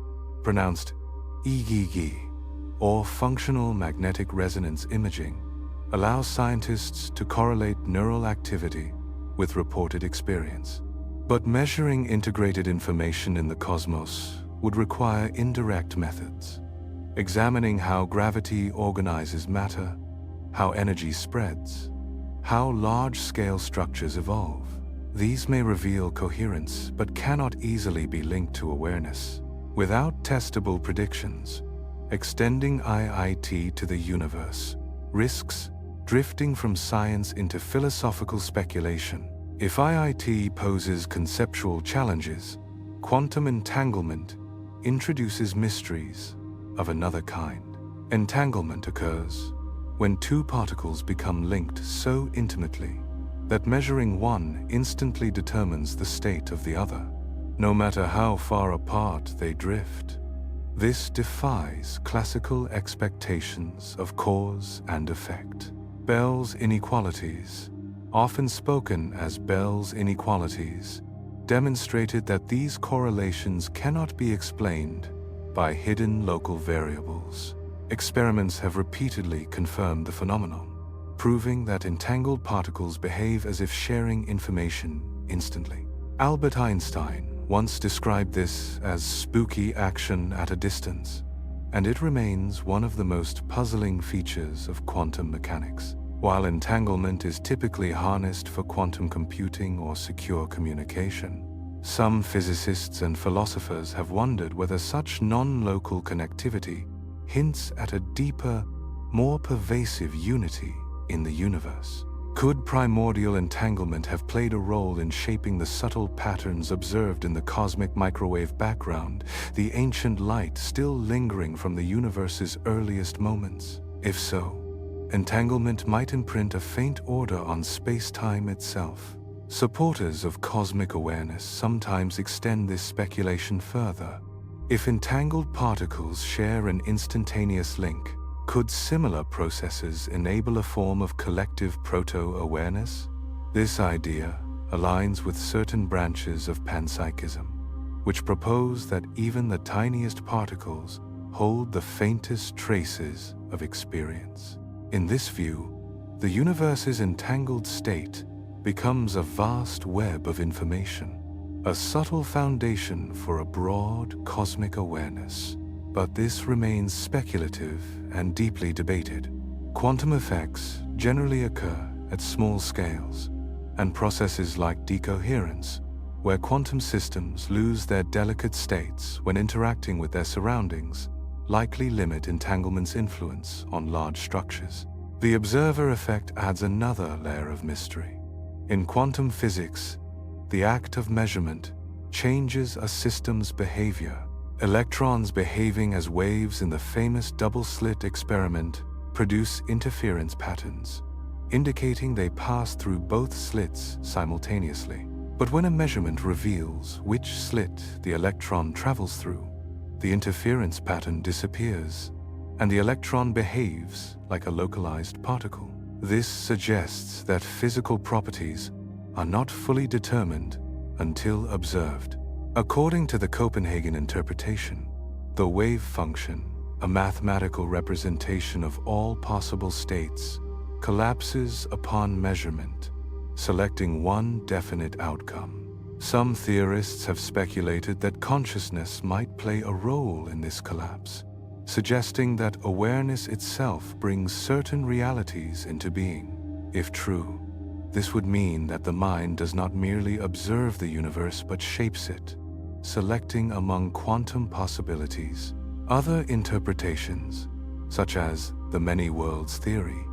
pronounced EEG, or functional magnetic resonance imaging, allow scientists to correlate neural activity with reported experience. But measuring integrated information in the cosmos would require indirect methods, examining how gravity organizes matter, how energy spreads, how large-scale structures evolve. These may reveal coherence but cannot easily be linked to awareness. Without testable predictions, extending IIT to the universe risks drifting from science into philosophical speculation. If IIT poses conceptual challenges, quantum entanglement introduces mysteries of another kind. Entanglement occurs when two particles become linked so intimately that measuring one instantly determines the state of the other, no matter how far apart they drift. This defies classical expectations of cause and effect. Bell's inequalities, often spoken as Bell's inequalities, demonstrated that these correlations cannot be explained by hidden local variables. Experiments have repeatedly confirmed the phenomenon, proving that entangled particles behave as if sharing information instantly. Albert Einstein once described this as spooky action at a distance, and it remains one of the most puzzling features of quantum mechanics. While entanglement is typically harnessed for quantum computing or secure communication, some physicists and philosophers have wondered whether such non-local connectivity hints at a deeper, more pervasive unity in the universe. Could primordial entanglement have played a role in shaping the subtle patterns observed in the cosmic microwave background, the ancient light still lingering from the universe's earliest moments? If so, entanglement might imprint a faint order on space-time itself. Supporters of cosmic awareness sometimes extend this speculation further. If entangled particles share an instantaneous link, could similar processes enable a form of collective proto-awareness? This idea aligns with certain branches of panpsychism, which propose that even the tiniest particles hold the faintest traces of experience. In this view, the universe's entangled state becomes a vast web of information, a subtle foundation for a broad cosmic awareness. But this remains speculative and deeply debated. Quantum effects generally occur at small scales, and processes like decoherence, where quantum systems lose their delicate states when interacting with their surroundings, likely limit entanglement's influence on large structures. The observer effect adds another layer of mystery. In quantum physics, the act of measurement changes a system's behavior. Electrons behaving as waves in the famous double-slit experiment produce interference patterns, indicating they pass through both slits simultaneously. But when a measurement reveals which slit the electron travels through, the interference pattern disappears, and the electron behaves like a localized particle. This suggests that physical properties are not fully determined until observed. According to the Copenhagen interpretation, the wave function, a mathematical representation of all possible states, collapses upon measurement, selecting one definite outcome. Some theorists have speculated that consciousness might play a role in this collapse, suggesting that awareness itself brings certain realities into being. If true, this would mean that the mind does not merely observe the universe but shapes it, selecting among quantum possibilities. Other interpretations such as the many worlds theory,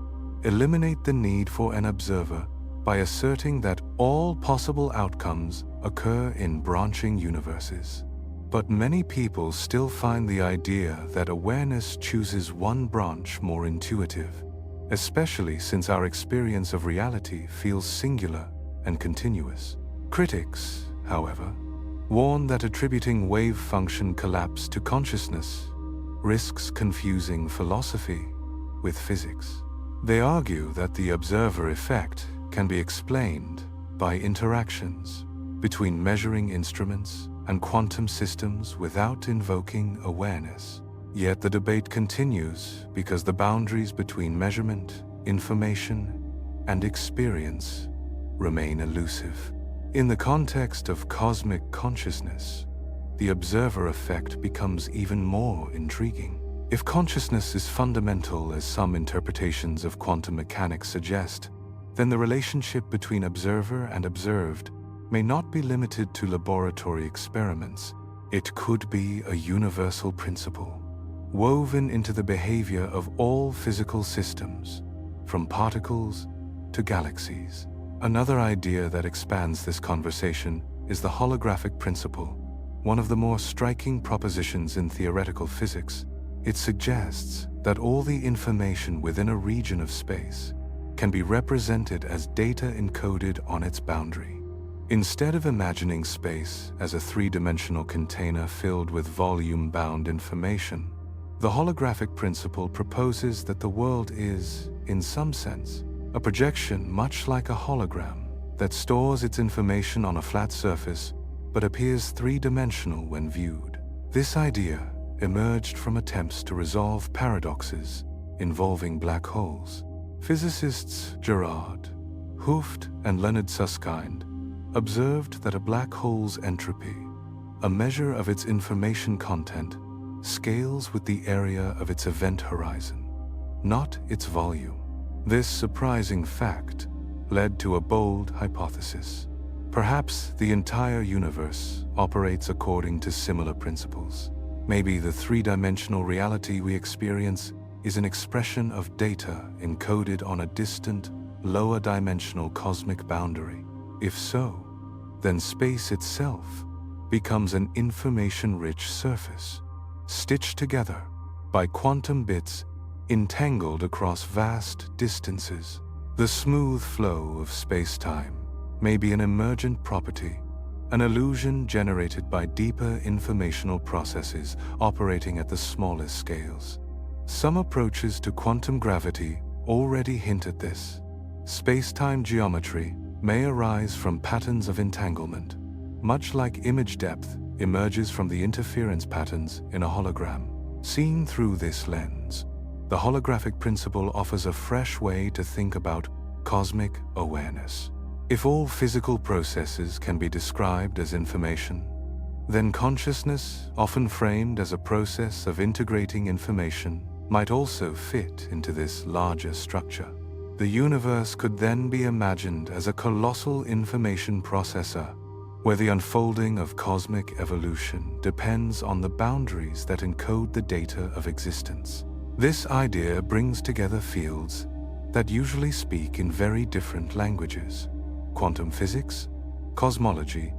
eliminate the need for an observer by asserting that all possible outcomes occur in branching universes. But many people still find the idea that awareness chooses one branch more intuitive, especially since our experience of reality feels singular and continuous. Critics, however, warn that attributing wave function collapse to consciousness risks confusing philosophy with physics. They argue that the observer effect can be explained by interactions between measuring instruments and quantum systems without invoking awareness. Yet the debate continues because the boundaries between measurement, information, and experience remain elusive. In the context of cosmic consciousness, the observer effect becomes even more intriguing. If consciousness is fundamental, as some interpretations of quantum mechanics suggest, then the relationship between observer and observed may not be limited to laboratory experiments. It could be a universal principle, woven into the behavior of all physical systems, from particles to galaxies. Another idea that expands this conversation is the holographic principle, one of the more striking propositions in theoretical physics. It suggests that all the information within a region of space can be represented as data encoded on its boundary. Instead of imagining space as a three-dimensional container filled with volume-bound information, the holographic principle proposes that the world is, in some sense, a projection much like a hologram that stores its information on a flat surface but appears three-dimensional when viewed. This idea emerged from attempts to resolve paradoxes involving black holes. Physicists Gerard Hooft and Leonard Susskind observed that a black hole's entropy, a measure of its information content, scales with the area of its event horizon, not its volume. This surprising fact led to a bold hypothesis. Perhaps the entire universe operates according to similar principles. Maybe the three-dimensional reality we experience is an expression of data encoded on a distant, lower-dimensional cosmic boundary. If so, then space itself becomes an information-rich surface, stitched together by quantum bits entangled across vast distances. The smooth flow of space-time may be an emergent property, an illusion generated by deeper informational processes operating at the smallest scales. Some approaches to quantum gravity already hint at this. Space-time geometry may arise from patterns of entanglement, much like image depth emerges from the interference patterns in a hologram. Seen through this lens, the holographic principle offers a fresh way to think about cosmic awareness. If all physical processes can be described as information, then consciousness, often framed as a process of integrating information, might also fit into this larger structure. The universe could then be imagined as a colossal information processor, where the unfolding of cosmic evolution depends on the boundaries that encode the data of existence. This idea brings together fields that usually speak in very different languages: quantum physics, cosmology,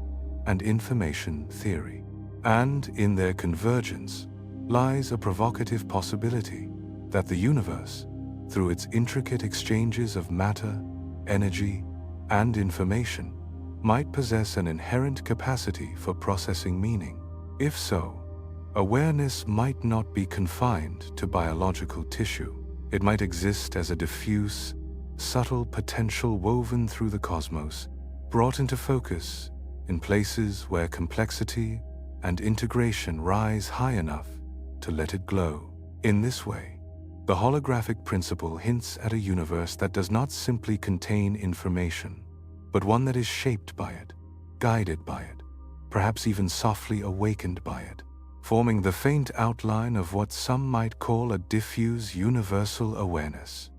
and information theory. And in their convergence lies a provocative possibility that the universe, through its intricate exchanges of matter, energy, and information, might possess an inherent capacity for processing meaning. If so, awareness might not be confined to biological tissue. It might exist as a diffuse, subtle potential woven through the cosmos, brought into focus in places where complexity and integration rise high enough to let it glow. In this way, the holographic principle hints at a universe that does not simply contain information, but one that is shaped by it, guided by it, perhaps even softly awakened by it, forming the faint outline of what some might call a diffuse universal awareness.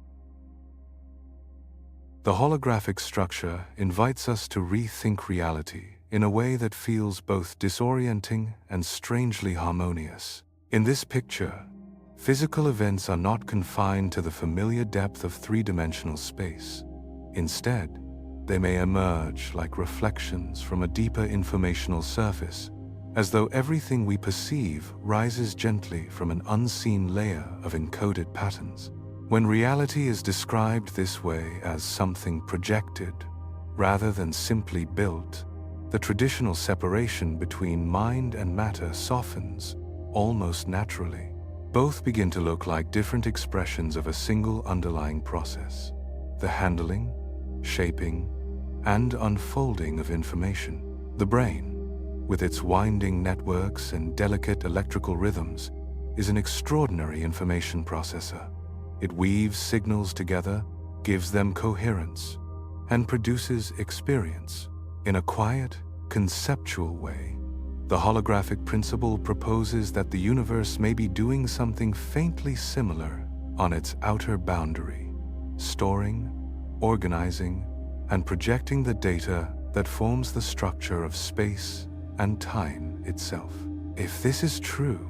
The holographic structure invites us to rethink reality in a way that feels both disorienting and strangely harmonious. In this picture, Physical events are not confined to the familiar depth of three-dimensional space. Instead, they may emerge like reflections from a deeper informational surface, as though everything we perceive rises gently from an unseen layer of encoded patterns. When reality is described this way as something projected, rather than simply built, the traditional separation between mind and matter softens, almost naturally. Both begin to look like different expressions of a single underlying process: the handling, shaping, and unfolding of information. The brain, with its winding networks and delicate electrical rhythms, is an extraordinary information processor. It weaves signals together, gives them coherence, and produces experience in a quiet, conceptual way. The holographic principle proposes that the universe may be doing something faintly similar on its outer boundary, storing, organizing, and projecting the data that forms the structure of space and time itself. If this is true,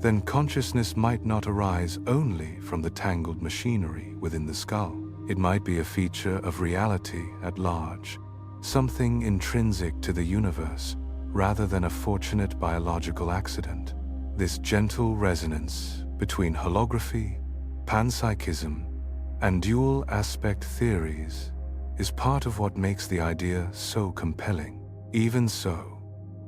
then consciousness might not arise only from the tangled machinery within the skull. It might be a feature of reality at large, something intrinsic to the universe, rather than a fortunate biological accident. This gentle resonance between holography, panpsychism, and dual-aspect theories is part of what makes the idea so compelling. Even so,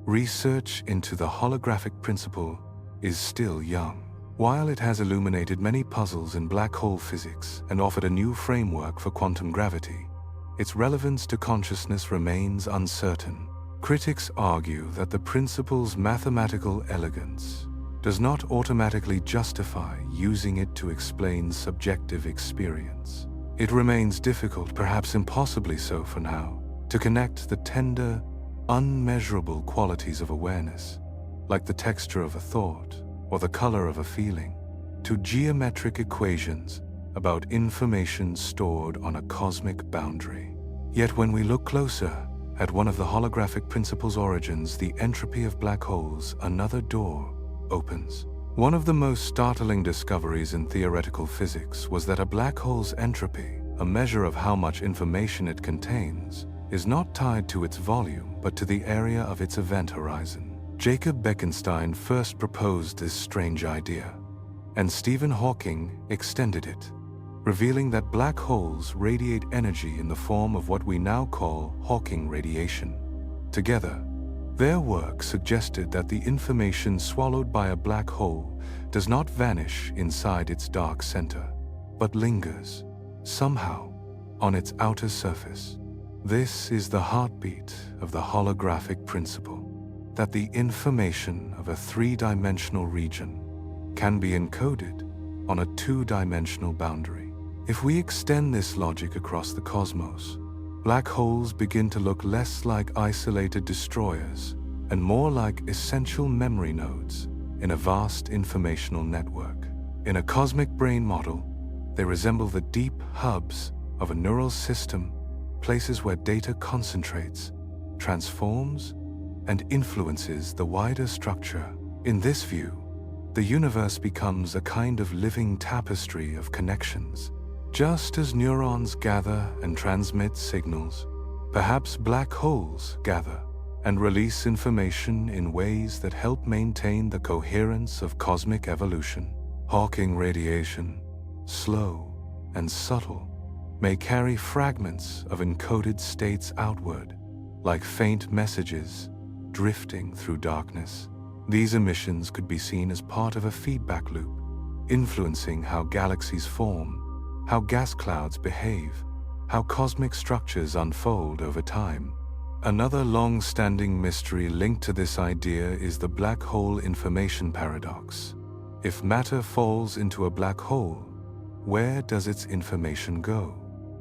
research into the holographic principle is still young. While it has illuminated many puzzles in black hole physics and offered a new framework for quantum gravity, its relevance to consciousness remains uncertain. Critics argue that the principle's mathematical elegance does not automatically justify using it to explain subjective experience. It remains difficult, perhaps impossibly so for now, to connect the tender, unmeasurable qualities of awareness, like the texture of a thought or the color of a feeling, to geometric equations about information stored on a cosmic boundary. Yet when we look closer at one of the holographic principle's origins, the entropy of black holes, another door opens. One of the most startling discoveries in theoretical physics was that a black hole's entropy, a measure of how much information it contains, is not tied to its volume but to the area of its event horizon. Jacob Bekenstein first proposed this strange idea, and Stephen Hawking extended it, revealing that black holes radiate energy in the form of what we now call Hawking radiation. Together, their work suggested that the information swallowed by a black hole does not vanish inside its dark center, but lingers, somehow, on its outer surface. This is the heartbeat of the holographic principle, that the information of a three-dimensional region can be encoded on a two-dimensional boundary. If we extend this logic across the cosmos, black holes begin to look less like isolated destroyers and more like essential memory nodes in a vast informational network. In a cosmic brain model, they resemble the deep hubs of a neural system, places where data concentrates, transforms, and influences the wider structure. In this view, the universe becomes a kind of living tapestry of connections. Just as neurons gather and transmit signals, perhaps black holes gather and release information in ways that help maintain the coherence of cosmic evolution. Hawking radiation, slow and subtle, may carry fragments of encoded states outward, like faint messages drifting through darkness. These emissions could be seen as part of a feedback loop, influencing how galaxies form, how gas clouds behave, how cosmic structures unfold over time. Another long-standing mystery linked to this idea is the black hole information paradox. If matter falls into a black hole, where does its information go?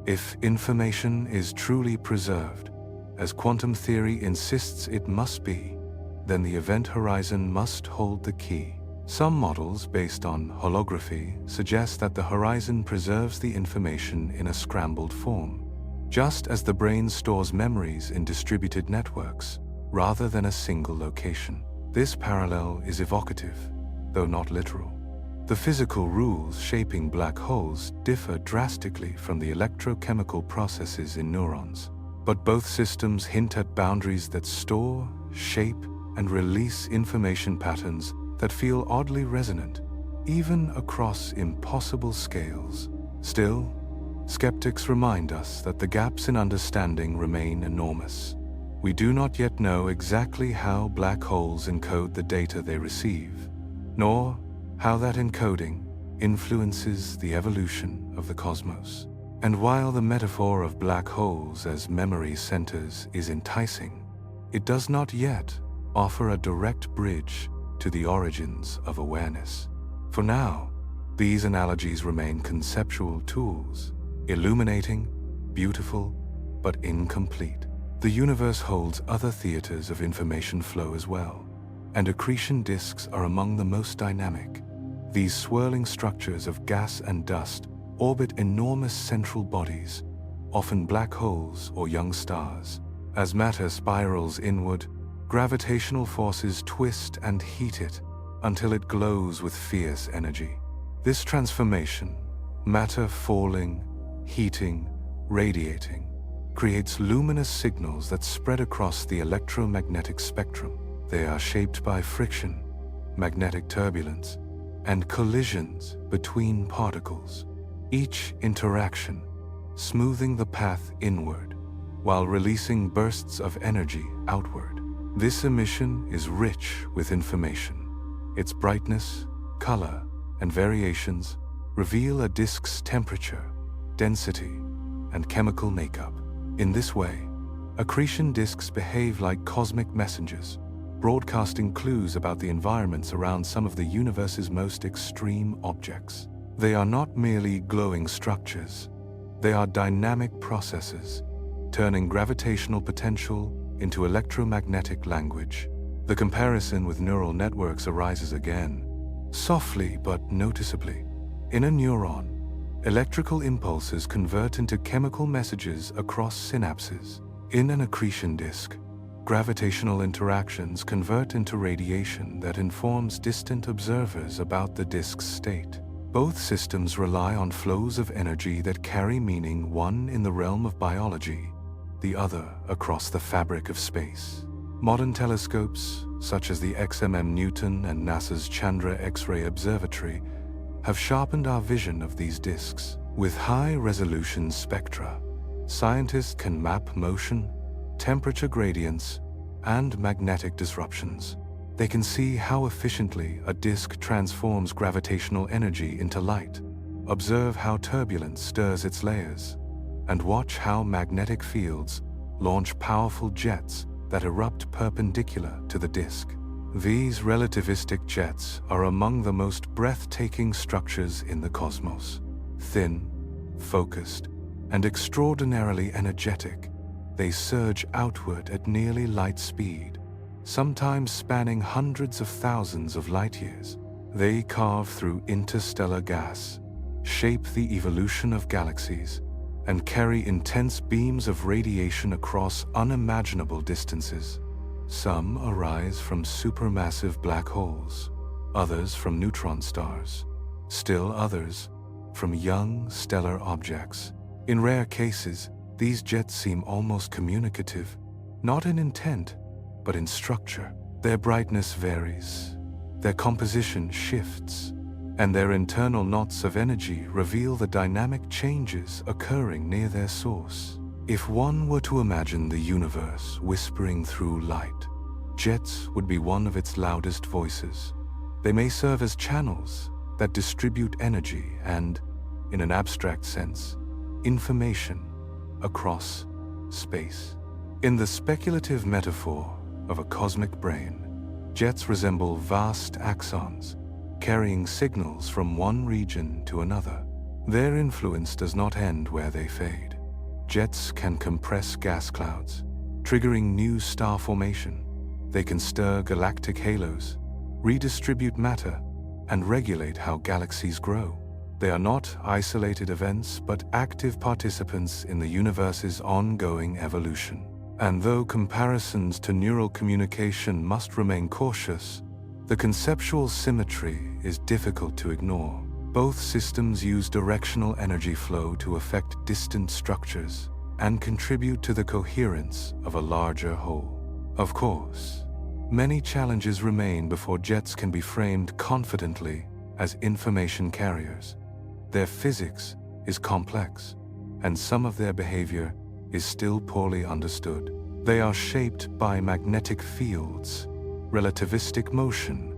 If information is truly preserved, as quantum theory insists it must be, then the event horizon must hold the key. Some models based on holography suggest that the horizon preserves the information in a scrambled form, just as the brain stores memories in distributed networks, rather than a single location. This parallel is evocative, though not literal. The physical rules shaping black holes differ drastically from the electrochemical processes in neurons, but both systems hint at boundaries that store, shape, and release information patterns that feel oddly resonant, even across impossible scales. Still, skeptics remind us that the gaps in understanding remain enormous. We do not yet know exactly how black holes encode the data they receive, nor how that encoding influences the evolution of the cosmos. And while the metaphor of black holes as memory centers is enticing, it does not yet offer a direct bridge to the origins of awareness. For now, these analogies remain conceptual tools, illuminating, beautiful, but incomplete. The universe holds other theaters of information flow as well, and accretion disks are among the most dynamic. These swirling structures of gas and dust orbit enormous central bodies, often black holes or young stars. As matter spirals inward, gravitational forces twist and heat it until it glows with fierce energy. This transformation, matter falling, heating, radiating, creates luminous signals that spread across the electromagnetic spectrum. They are shaped by friction, magnetic turbulence, and collisions between particles, each interaction smoothing the path inward while releasing bursts of energy outward. This emission is rich with information. Its brightness, color, and variations reveal a disk's temperature, density, and chemical makeup. In this way, accretion disks behave like cosmic messengers, broadcasting clues about the environments around some of the universe's most extreme objects. They are not merely glowing structures. They are dynamic processes, turning gravitational potential into electromagnetic language. The comparison with neural networks arises again, softly but noticeably. In a neuron, electrical impulses convert into chemical messages across synapses. In an accretion disk, gravitational interactions convert into radiation that informs distant observers about the disk's state. Both systems rely on flows of energy that carry meaning, one in the realm of biology, the other across the fabric of space. Modern telescopes, such as the XMM Newton and NASA's Chandra X-ray Observatory, have sharpened our vision of these disks. With high-resolution spectra, scientists can map motion, temperature gradients, and magnetic disruptions. They can see how efficiently a disk transforms gravitational energy into light, observe how turbulence stirs its layers, and watch how magnetic fields launch powerful jets that erupt perpendicular to the disk. These relativistic jets are among the most breathtaking structures in the cosmos. Thin, focused, and extraordinarily energetic, they surge outward at nearly light speed, sometimes spanning hundreds of thousands of light-years. They carve through interstellar gas, shape the evolution of galaxies, and carry intense beams of radiation across unimaginable distances. Some arise from supermassive black holes, others from neutron stars, still others from young stellar objects. In rare cases, these jets seem almost communicative, not in intent, but in structure. Their brightness varies, their composition shifts, and their internal knots of energy reveal the dynamic changes occurring near their source. If one were to imagine the universe whispering through light, jets would be one of its loudest voices. They may serve as channels that distribute energy and, in an abstract sense, information across space. In the speculative metaphor of a cosmic brain, jets resemble vast axons, carrying signals from one region to another. Their influence does not end where they fade. Jets can compress gas clouds, triggering new star formation. They can stir galactic halos, redistribute matter, and regulate how galaxies grow. They are not isolated events, but active participants in the universe's ongoing evolution. And though comparisons to neural communication must remain cautious, The conceptual symmetry is difficult to ignore. Both systems use directional energy flow to affect distant structures and contribute to the coherence of a larger whole. Of course, many challenges remain before jets can be framed confidently as information carriers. Their physics is complex, and some of their behavior is still poorly understood. They are shaped by magnetic fields, relativistic motion,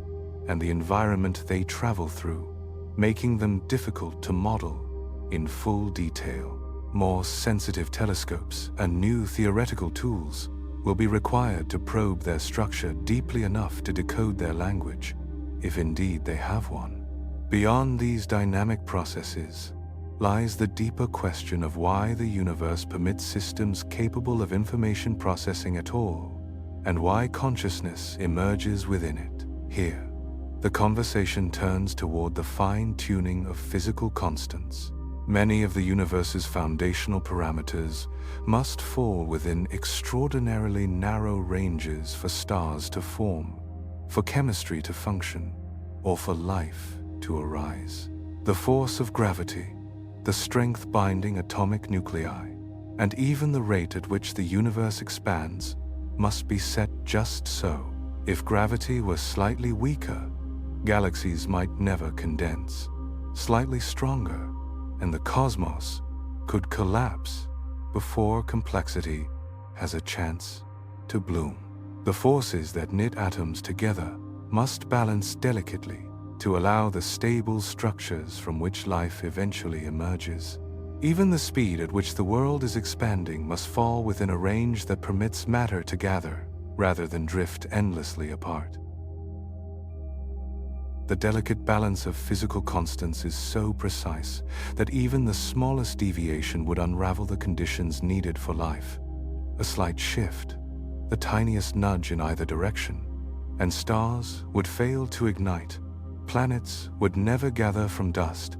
and the environment they travel through, making them difficult to model in full detail. More sensitive telescopes and new theoretical tools will be required to probe their structure deeply enough to decode their language, if indeed they have one. Beyond these dynamic processes lies the deeper question of why the universe permits systems capable of information processing at all, and why consciousness emerges within it. Here, the conversation turns toward the fine-tuning of physical constants. Many of the universe's foundational parameters must fall within extraordinarily narrow ranges for stars to form, for chemistry to function, or for life to arise. The force of gravity, the strength binding atomic nuclei, and even the rate at which the universe expands must be set just so. If gravity were slightly weaker, galaxies might never condense. Slightly stronger, and the cosmos could collapse before complexity has a chance to bloom. The forces that knit atoms together must balance delicately to allow the stable structures from which life eventually emerges. Even the speed at which the world is expanding must fall within a range that permits matter to gather rather than drift endlessly apart. The delicate balance of physical constants is so precise that even the smallest deviation would unravel the conditions needed for life. A slight shift, the tiniest nudge in either direction, and stars would fail to ignite, planets would never gather from dust,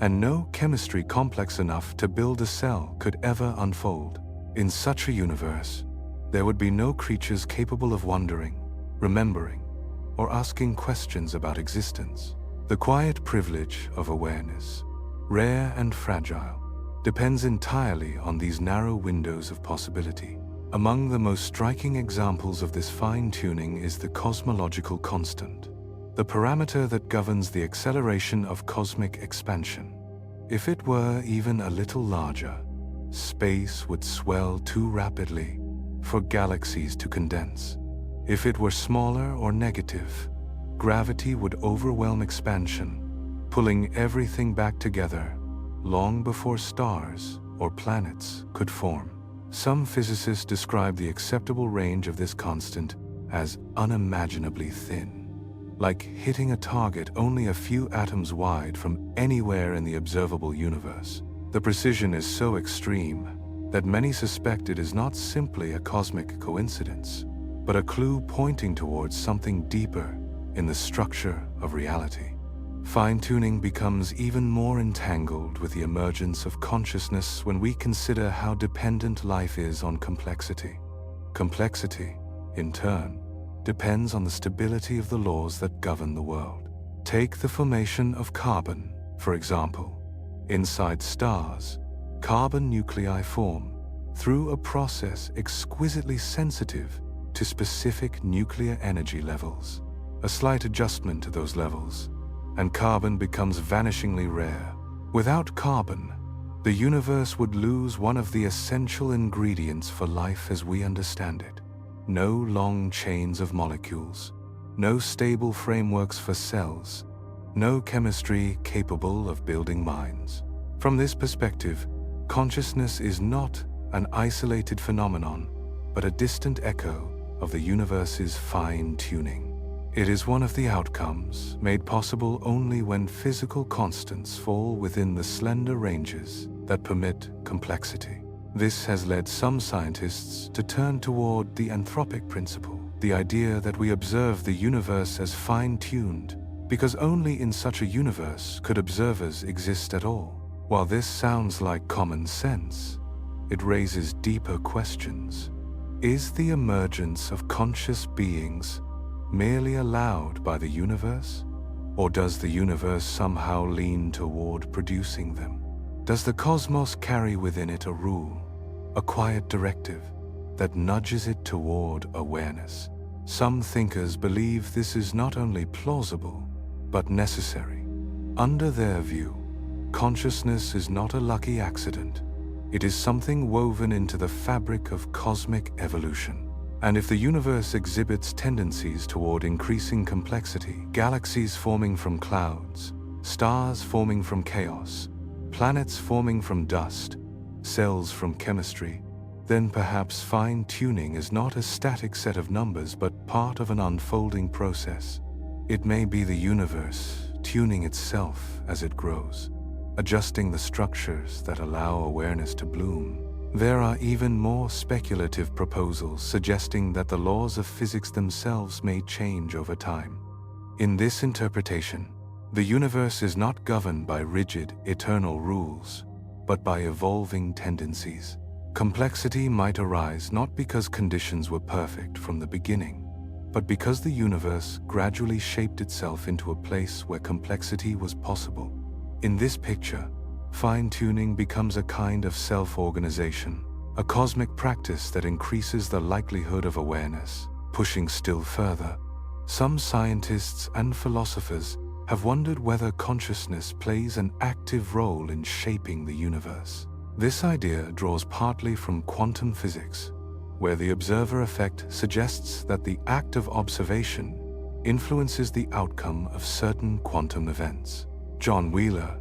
and no chemistry complex enough to build a cell could ever unfold. In such a universe, there would be no creatures capable of wondering, remembering, or asking questions about existence. The quiet privilege of awareness, rare and fragile, depends entirely on these narrow windows of possibility. Among the most striking examples of this fine-tuning is the cosmological constant, the parameter that governs the acceleration of cosmic expansion. If it were even a little larger, space would swell too rapidly for galaxies to condense. If it were smaller or negative, gravity would overwhelm expansion, pulling everything back together long before stars or planets could form. Some physicists describe the acceptable range of this constant as unimaginably thin, like hitting a target only a few atoms wide from anywhere in the observable universe. The precision is so extreme that many suspect it is not simply a cosmic coincidence, but a clue pointing towards something deeper in the structure of reality. Fine-tuning becomes even more entangled with the emergence of consciousness when we consider how dependent life is on complexity. Complexity, in turn, depends on the stability of the laws that govern the world. Take the formation of carbon, for example. Inside stars, carbon nuclei form through a process exquisitely sensitive to specific nuclear energy levels. A slight adjustment to those levels, and carbon becomes vanishingly rare. Without carbon, the universe would lose one of the essential ingredients for life as we understand it. No long chains of molecules, no stable frameworks for cells, no chemistry capable of building minds. From this perspective, consciousness is not an isolated phenomenon, but a distant echo of the universe's fine-tuning. It is one of the outcomes made possible only when physical constants fall within the slender ranges that permit complexity. This has led some scientists to turn toward the anthropic principle, the idea that we observe the universe as fine-tuned because only in such a universe could observers exist at all. While this sounds like common sense, it raises deeper questions. Is the emergence of conscious beings merely allowed by the universe? Or does the universe somehow lean toward producing them? Does the cosmos carry within it a rule, a quiet directive that nudges it toward awareness? Some thinkers believe this is not only plausible, but necessary. Under their view, consciousness is not a lucky accident. It is something woven into the fabric of cosmic evolution. And if the universe exhibits tendencies toward increasing complexity, galaxies forming from clouds, stars forming from chaos, planets forming from dust, cells from chemistry, then perhaps fine-tuning is not a static set of numbers but part of an unfolding process. It may be the universe tuning itself as it grows, adjusting the structures that allow awareness to bloom. There are even more speculative proposals suggesting that the laws of physics themselves may change over time. In this interpretation, the universe is not governed by rigid, eternal rules, but by evolving tendencies. Complexity might arise not because conditions were perfect from the beginning, but because the universe gradually shaped itself into a place where complexity was possible. In this picture, fine-tuning becomes a kind of self-organization, a cosmic practice that increases the likelihood of awareness. Pushing still further, some scientists and philosophers have wondered whether consciousness plays an active role in shaping the universe. This idea draws partly from quantum physics, where the observer effect suggests that the act of observation influences the outcome of certain quantum events. John Wheeler,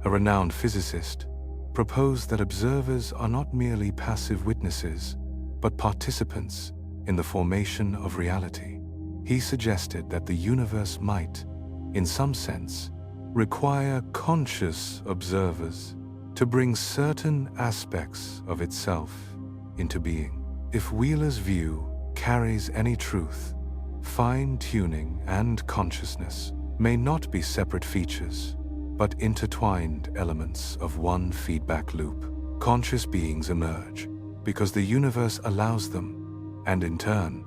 a renowned physicist, proposed that observers are not merely passive witnesses, but participants in the formation of reality. He suggested that the universe might, in some sense, require conscious observers to bring certain aspects of itself into being. If Wheeler's view carries any truth, fine-tuning and consciousness may not be separate features, but intertwined elements of one feedback loop. Conscious beings emerge because the universe allows them, and in turn,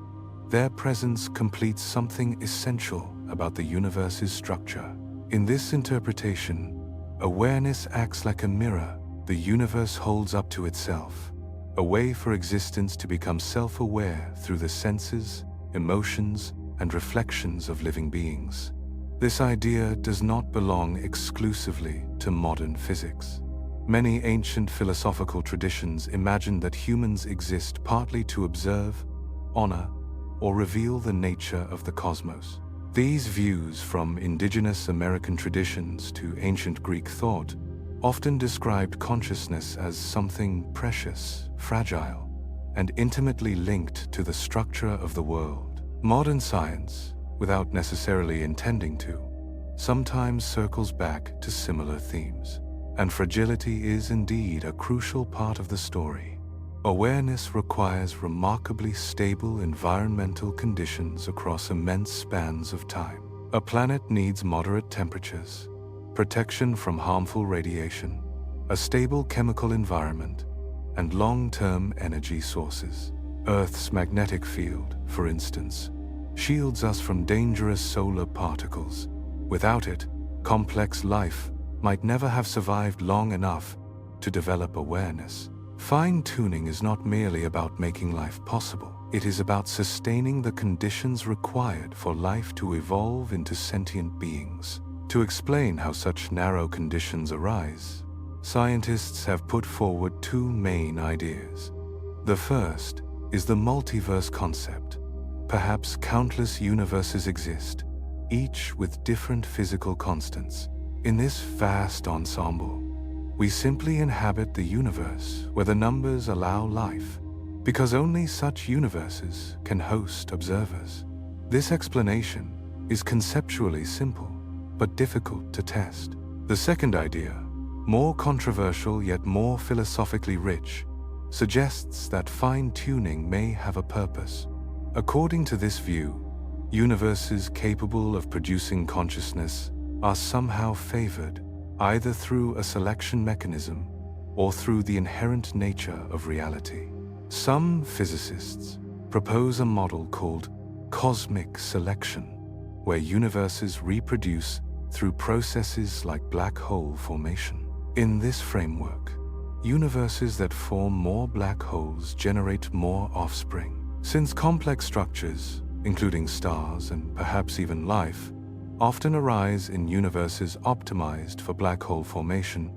their presence completes something essential about the universe's structure. In this interpretation, awareness acts like a mirror the universe holds up to itself, a way for existence to become self-aware through the senses, emotions, and reflections of living beings. This idea does not belong exclusively to modern physics. Many ancient philosophical traditions imagined that humans exist partly to observe, honor, or reveal the nature of the cosmos. These views, from indigenous American traditions to ancient Greek thought, often described consciousness as something precious, fragile, and intimately linked to the structure of the world. Modern science, without necessarily intending to, sometimes circles back to similar themes. And fragility is indeed a crucial part of the story. Awareness requires remarkably stable environmental conditions across immense spans of time. A planet needs moderate temperatures, protection from harmful radiation, a stable chemical environment, and long-term energy sources. Earth's magnetic field, for instance, shields us from dangerous solar particles. Without it, complex life might never have survived long enough to develop awareness. Fine-tuning is not merely about making life possible. It is about sustaining the conditions required for life to evolve into sentient beings. To explain how such narrow conditions arise, scientists have put forward two main ideas. The first is the multiverse concept. Perhaps countless universes exist, each with different physical constants. In this vast ensemble, we simply inhabit the universe where the numbers allow life, because only such universes can host observers. This explanation is conceptually simple, but difficult to test. The second idea, more controversial yet more philosophically rich, suggests that fine-tuning may have a purpose. According to this view, universes capable of producing consciousness are somehow favored, either through a selection mechanism or through the inherent nature of reality. Some physicists propose a model called cosmic selection, where universes reproduce through processes like black hole formation. In this framework, universes that form more black holes generate more offspring. Since complex structures, including stars and perhaps even life, often arise in universes optimized for black hole formation,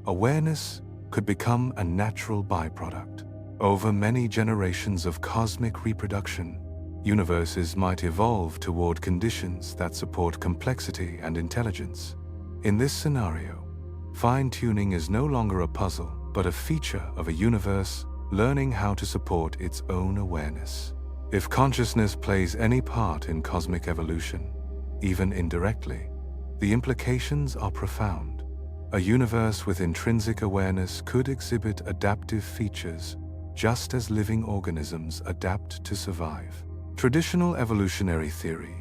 awareness could become a natural byproduct. Over many generations of cosmic reproduction, universes might evolve toward conditions that support complexity and intelligence. In this scenario, fine-tuning is no longer a puzzle, but a feature of a universe learning how to support its own awareness. If consciousness plays any part in cosmic evolution, even indirectly, the implications are profound. A universe with intrinsic awareness could exhibit adaptive features, just as living organisms adapt to survive. Traditional evolutionary theory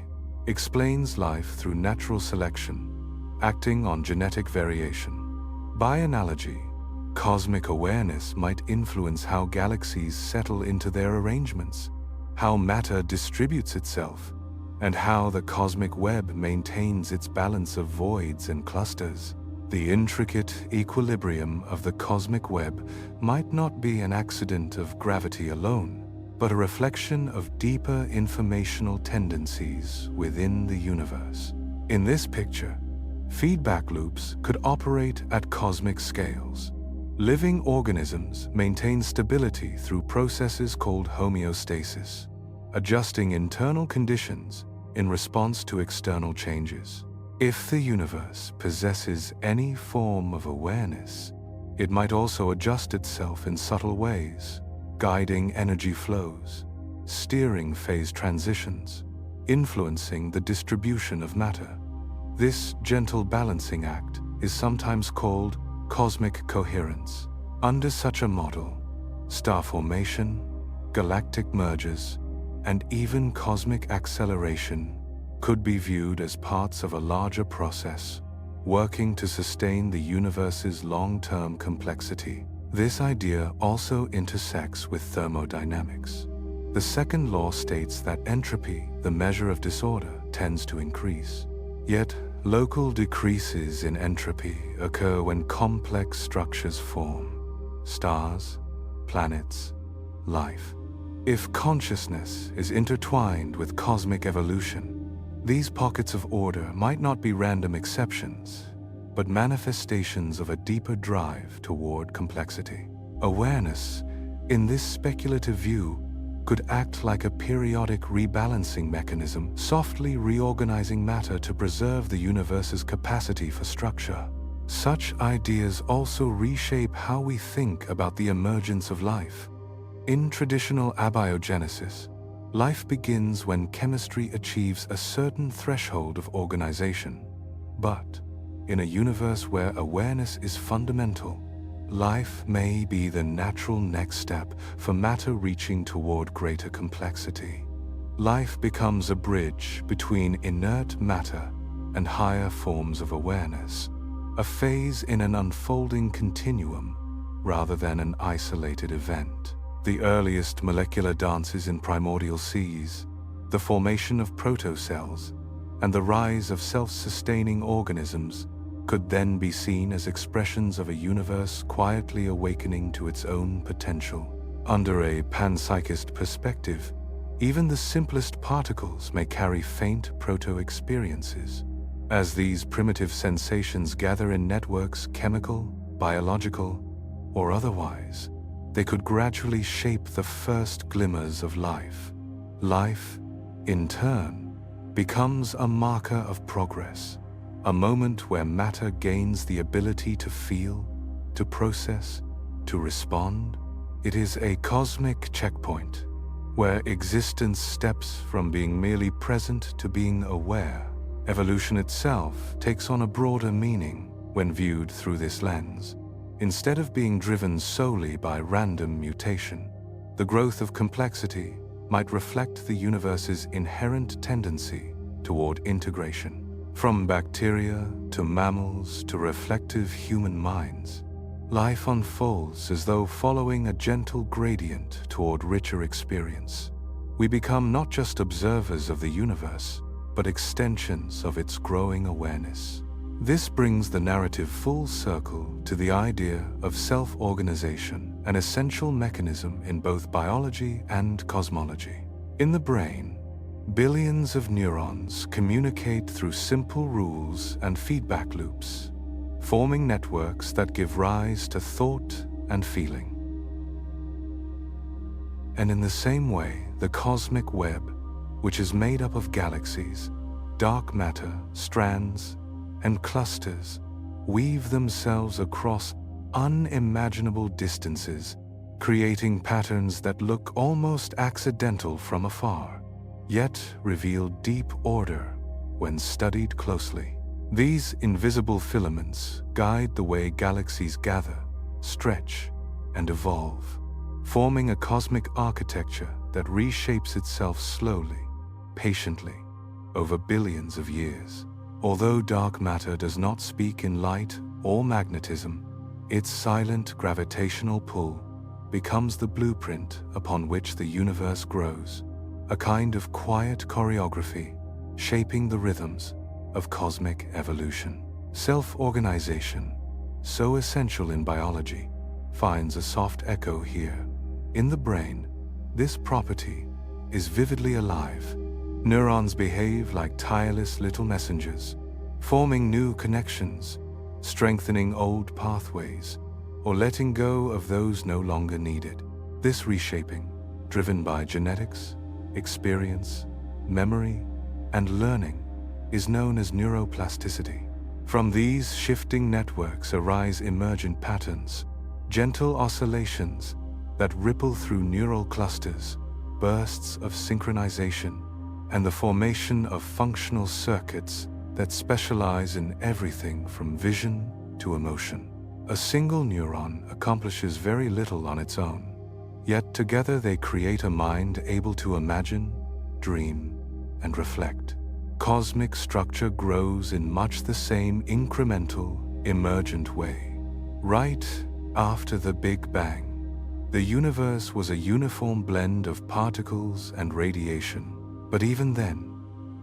explains life through natural selection, acting on genetic variation. By analogy, cosmic awareness might influence how galaxies settle into their arrangements, how matter distributes itself, and how the cosmic web maintains its balance of voids and clusters. The intricate equilibrium of the cosmic web might not be an accident of gravity alone, but a reflection of deeper informational tendencies within the universe. In this picture, feedback loops could operate at cosmic scales. Living organisms maintain stability through processes called homeostasis, adjusting internal conditions in response to external changes. If the universe possesses any form of awareness, it might also adjust itself in subtle ways, guiding energy flows, steering phase transitions, influencing the distribution of matter. This gentle balancing act is sometimes called cosmic coherence. Under such a model, star formation, galactic mergers, and even cosmic acceleration could be viewed as parts of a larger process, working to sustain the universe's long-term complexity. This idea also intersects with thermodynamics. The second law states that entropy, the measure of disorder, tends to increase. Yet, local decreases in entropy occur when complex structures form: stars, planets, life. If consciousness is intertwined with cosmic evolution, these pockets of order might not be random exceptions, but manifestations of a deeper drive toward complexity. Awareness, in this speculative view, could act like a periodic rebalancing mechanism, softly reorganizing matter to preserve the universe's capacity for structure. Such ideas also reshape how we think about the emergence of life. In traditional abiogenesis, life begins when chemistry achieves a certain threshold of organization. But in a universe where awareness is fundamental, life may be the natural next step for matter reaching toward greater complexity. Life becomes a bridge between inert matter and higher forms of awareness, a phase in an unfolding continuum rather than an isolated event. The earliest molecular dances in primordial seas, the formation of protocells, and the rise of self-sustaining organisms could then be seen as expressions of a universe quietly awakening to its own potential. Under a panpsychist perspective, even the simplest particles may carry faint proto-experiences. As these primitive sensations gather in networks, chemical, biological, or otherwise, they could gradually shape the first glimmers of life. Life, in turn, becomes a marker of progress, a moment where matter gains the ability to feel, to process, to respond. It is a cosmic checkpoint, where existence steps from being merely present to being aware. Evolution itself takes on a broader meaning when viewed through this lens. Instead of being driven solely by random mutation, the growth of complexity might reflect the universe's inherent tendency toward integration. From bacteria to mammals to reflective human minds, life unfolds as though following a gentle gradient toward richer experience. we become not just observers of the universe, but extensions of its growing awareness. This brings the narrative full circle to the idea of self-organization, an essential mechanism in both biology and cosmology. In the brain, billions of neurons communicate through simple rules and feedback loops, forming networks that give rise to thought and feeling. And in the same way, the cosmic web, which is made up of galaxies, dark matter, strands, and clusters, weave themselves across unimaginable distances, creating patterns that look almost accidental from afar, yet reveal deep order when studied closely. These invisible filaments guide the way galaxies gather, stretch, and evolve, forming a cosmic architecture that reshapes itself slowly, patiently, over billions of years. Although dark matter does not speak in light or magnetism, its silent gravitational pull becomes the blueprint upon which the universe grows, a kind of quiet choreography shaping the rhythms of cosmic evolution. Self-organization, so essential in biology, finds a soft echo here. In the brain, this property is vividly alive. Neurons behave like tireless little messengers, forming new connections, strengthening old pathways, or letting go of those no longer needed. This reshaping, driven by genetics, experience, memory, and learning, is known as neuroplasticity. From these shifting networks arise emergent patterns, gentle oscillations that ripple through neural clusters, bursts of synchronization, and the formation of functional circuits that specialize in everything from vision to emotion. A single neuron accomplishes very little on its own, yet together they create a mind able to imagine, dream, and reflect. Cosmic structure grows in much the same incremental, emergent way. Right after the Big Bang, the universe was a uniform blend of particles and radiation. But even then,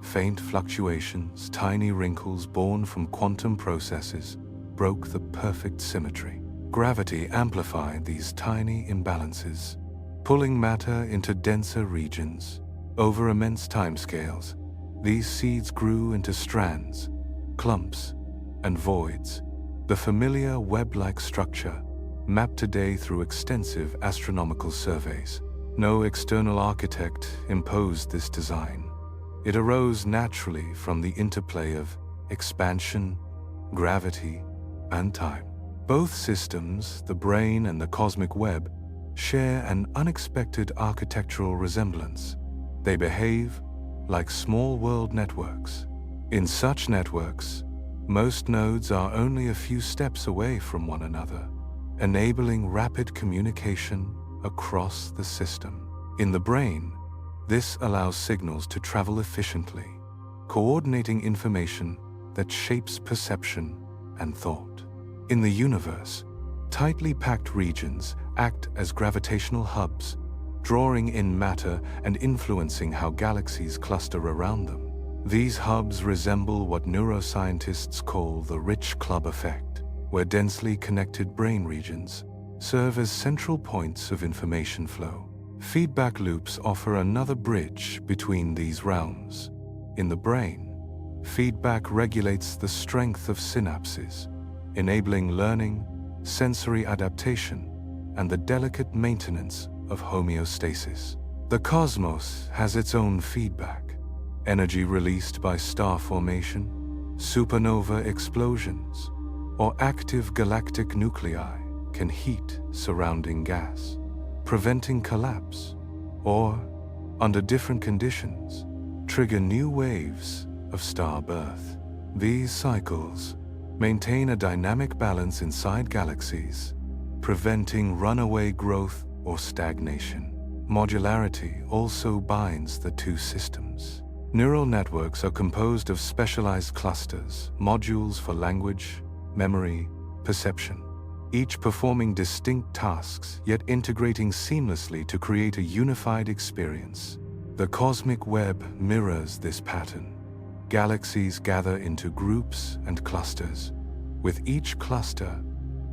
faint fluctuations, tiny wrinkles born from quantum processes, broke the perfect symmetry. Gravity amplified these tiny imbalances, pulling matter into denser regions. Over immense timescales, these seeds grew into strands, clumps, and voids, the familiar web-like structure mapped today through extensive astronomical surveys. No external architect imposed this design. It arose naturally from the interplay of expansion, gravity, and time. Both systems, the brain and the cosmic web, share an unexpected architectural resemblance. They behave like small world networks. In such networks, most nodes are only a few steps away from one another, enabling rapid communication across the system. In the brain, this allows signals to travel efficiently, coordinating information that shapes perception and thought. In the universe, tightly packed regions act as gravitational hubs, drawing in matter and influencing how galaxies cluster around them. These hubs resemble what neuroscientists call the rich club effect, where densely connected brain regions serve as central points of information flow. Feedback loops offer another bridge between these realms. In the brain, feedback regulates the strength of synapses, enabling learning, sensory adaptation, and the delicate maintenance of homeostasis. The cosmos has its own feedback. Energy released by star formation, supernova explosions, or active galactic nuclei can heat surrounding gas, preventing collapse, or, under different conditions, trigger new waves of star birth. These cycles maintain a dynamic balance inside galaxies, preventing runaway growth or stagnation. Modularity also binds the two systems. Neural networks are composed of specialized clusters, modules for language, memory, perception, each performing distinct tasks yet integrating seamlessly to create a unified experience. The cosmic web mirrors this pattern. Galaxies gather into groups and clusters, with each cluster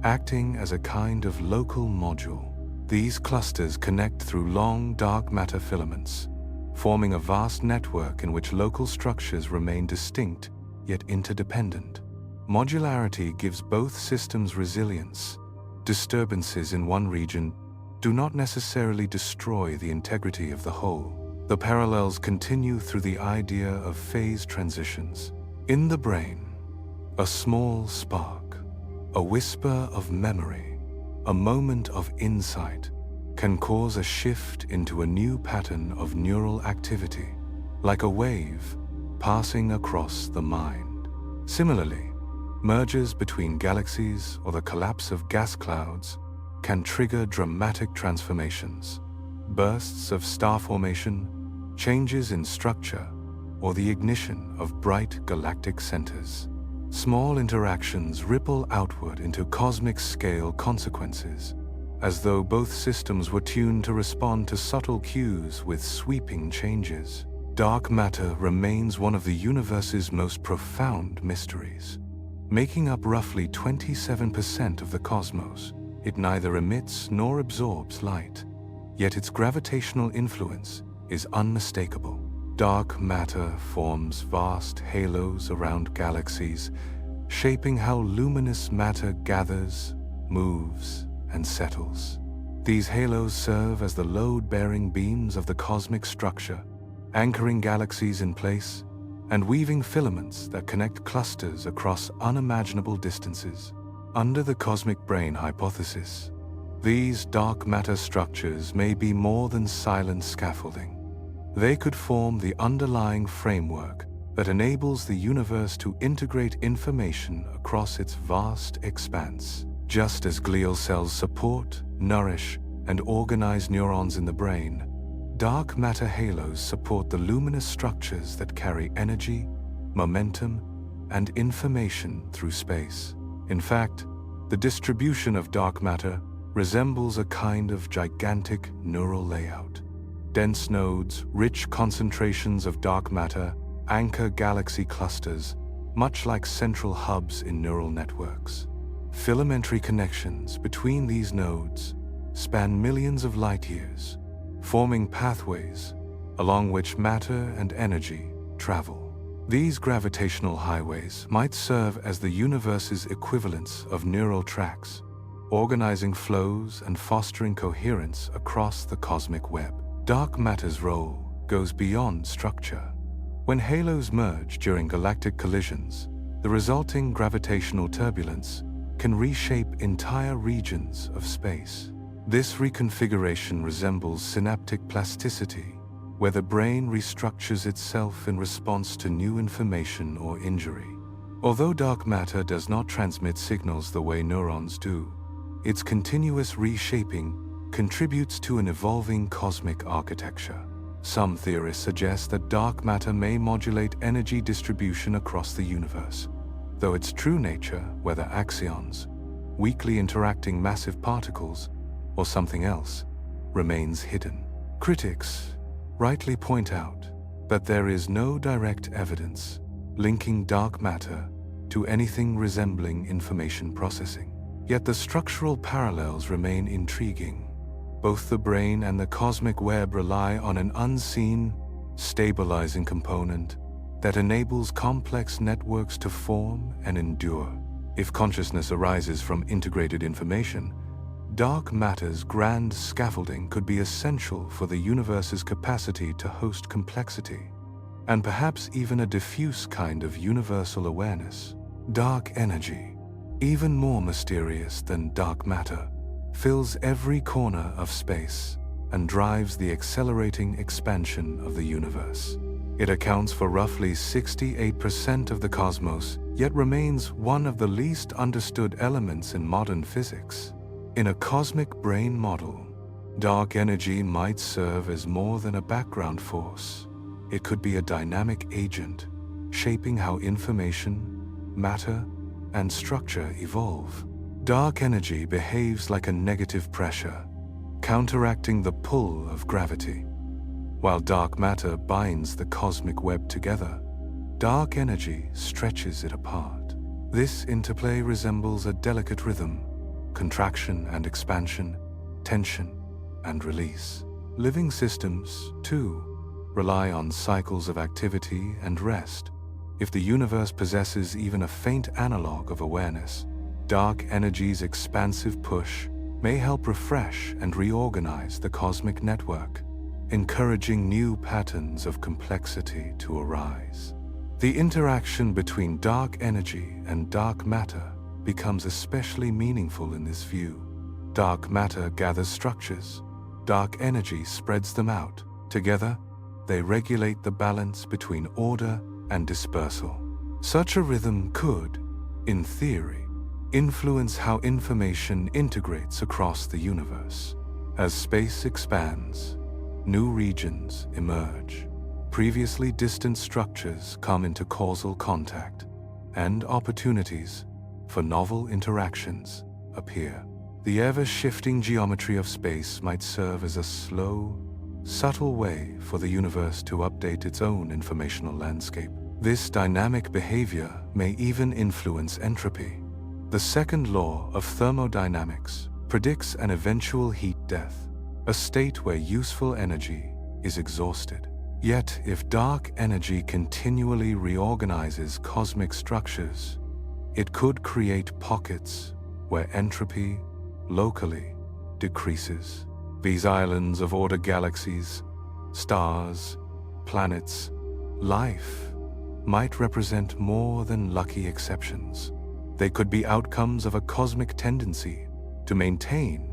acting as a kind of local module. These clusters connect through long dark matter filaments, forming a vast network in which local structures remain distinct yet interdependent. Modularity gives both systems resilience. Disturbances in one region do not necessarily destroy the integrity of the whole. The parallels continue through the idea of phase transitions. In the brain, a small spark, a whisper of memory, a moment of insight can cause a shift into a new pattern of neural activity, like a wave passing across the mind. Similarly, mergers between galaxies or the collapse of gas clouds can trigger dramatic transformations. Bursts of star formation, changes in structure, or the ignition of bright galactic centers. Small interactions ripple outward into cosmic-scale consequences, as though both systems were tuned to respond to subtle cues with sweeping changes. Dark matter remains one of the universe's most profound mysteries. Making up roughly 27% of the cosmos, it neither emits nor absorbs light, yet its gravitational influence is unmistakable. Dark matter forms vast halos around galaxies, shaping how luminous matter gathers, moves, and settles. These halos serve as the load-bearing beams of the cosmic structure, anchoring galaxies in place and weaving filaments that connect clusters across unimaginable distances. Under the cosmic brain hypothesis, these dark matter structures may be more than silent scaffolding. They could form the underlying framework that enables the universe to integrate information across its vast expanse. Just as glial cells support, nourish, and organize neurons in the brain, dark matter halos support the luminous structures that carry energy, momentum, and information through space. In fact, the distribution of dark matter resembles a kind of gigantic neural layout. Dense nodes, rich concentrations of dark matter, anchor galaxy clusters, much like central hubs in neural networks. Filamentary connections between these nodes span millions of light years, forming pathways along which matter and energy travel. These gravitational highways might serve as the universe's equivalents of neural tracks, organizing flows and fostering coherence across the cosmic web. Dark matter's role goes beyond structure. When halos merge during galactic collisions, the resulting gravitational turbulence can reshape entire regions of space. This reconfiguration resembles synaptic plasticity, where the brain restructures itself in response to new information or injury. Although dark matter does not transmit signals the way neurons do, its continuous reshaping contributes to an evolving cosmic architecture. Some theorists suggest that dark matter may modulate energy distribution across the universe, though its true nature, whether axions, weakly interacting massive particles, or something else, remains hidden. Critics rightly point out that there is no direct evidence linking dark matter to anything resembling information processing. Yet the structural parallels remain intriguing. Both the brain and the cosmic web rely on an unseen, stabilizing component that enables complex networks to form and endure. If consciousness arises from integrated information, dark matter's grand scaffolding could be essential for the universe's capacity to host complexity, and perhaps even a diffuse kind of universal awareness. Dark energy, even more mysterious than dark matter, fills every corner of space and drives the accelerating expansion of the universe. It accounts for roughly 68% of the cosmos, yet remains one of the least understood elements in modern physics. In a cosmic brain model, dark energy might serve as more than a background force. It could be a dynamic agent, shaping how information, matter, and structure evolve. Dark energy behaves like a negative pressure, counteracting the pull of gravity. While dark matter binds the cosmic web together, dark energy stretches it apart. This interplay resembles a delicate rhythm, contraction and expansion, tension and release. Living systems, too, rely on cycles of activity and rest. If the universe possesses even a faint analog of awareness, dark energy's expansive push may help refresh and reorganize the cosmic network, encouraging new patterns of complexity to arise. The interaction between dark energy and dark matter becomes especially meaningful in this view. Dark matter gathers structures, dark energy spreads them out. Together, they regulate the balance between order and dispersal. Such a rhythm could, in theory, influence how information integrates across the universe. As space expands, new regions emerge. Previously distant structures come into causal contact, and opportunities for novel interactions appear. The ever-shifting geometry of space might serve as a slow, subtle way for the universe to update its own informational landscape. This dynamic behavior may even influence entropy. The second law of thermodynamics predicts an eventual heat death, a state where useful energy is exhausted. Yet, if dark energy continually reorganizes cosmic structures, it could create pockets where entropy locally decreases. These islands of order galaxies, stars, planets, life might represent more than lucky exceptions. They could be outcomes of a cosmic tendency to maintain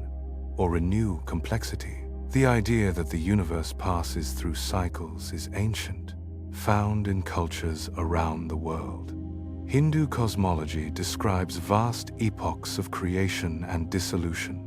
or renew complexity. The idea that the universe passes through cycles is ancient, found in cultures around the world. Hindu cosmology describes vast epochs of creation and dissolution.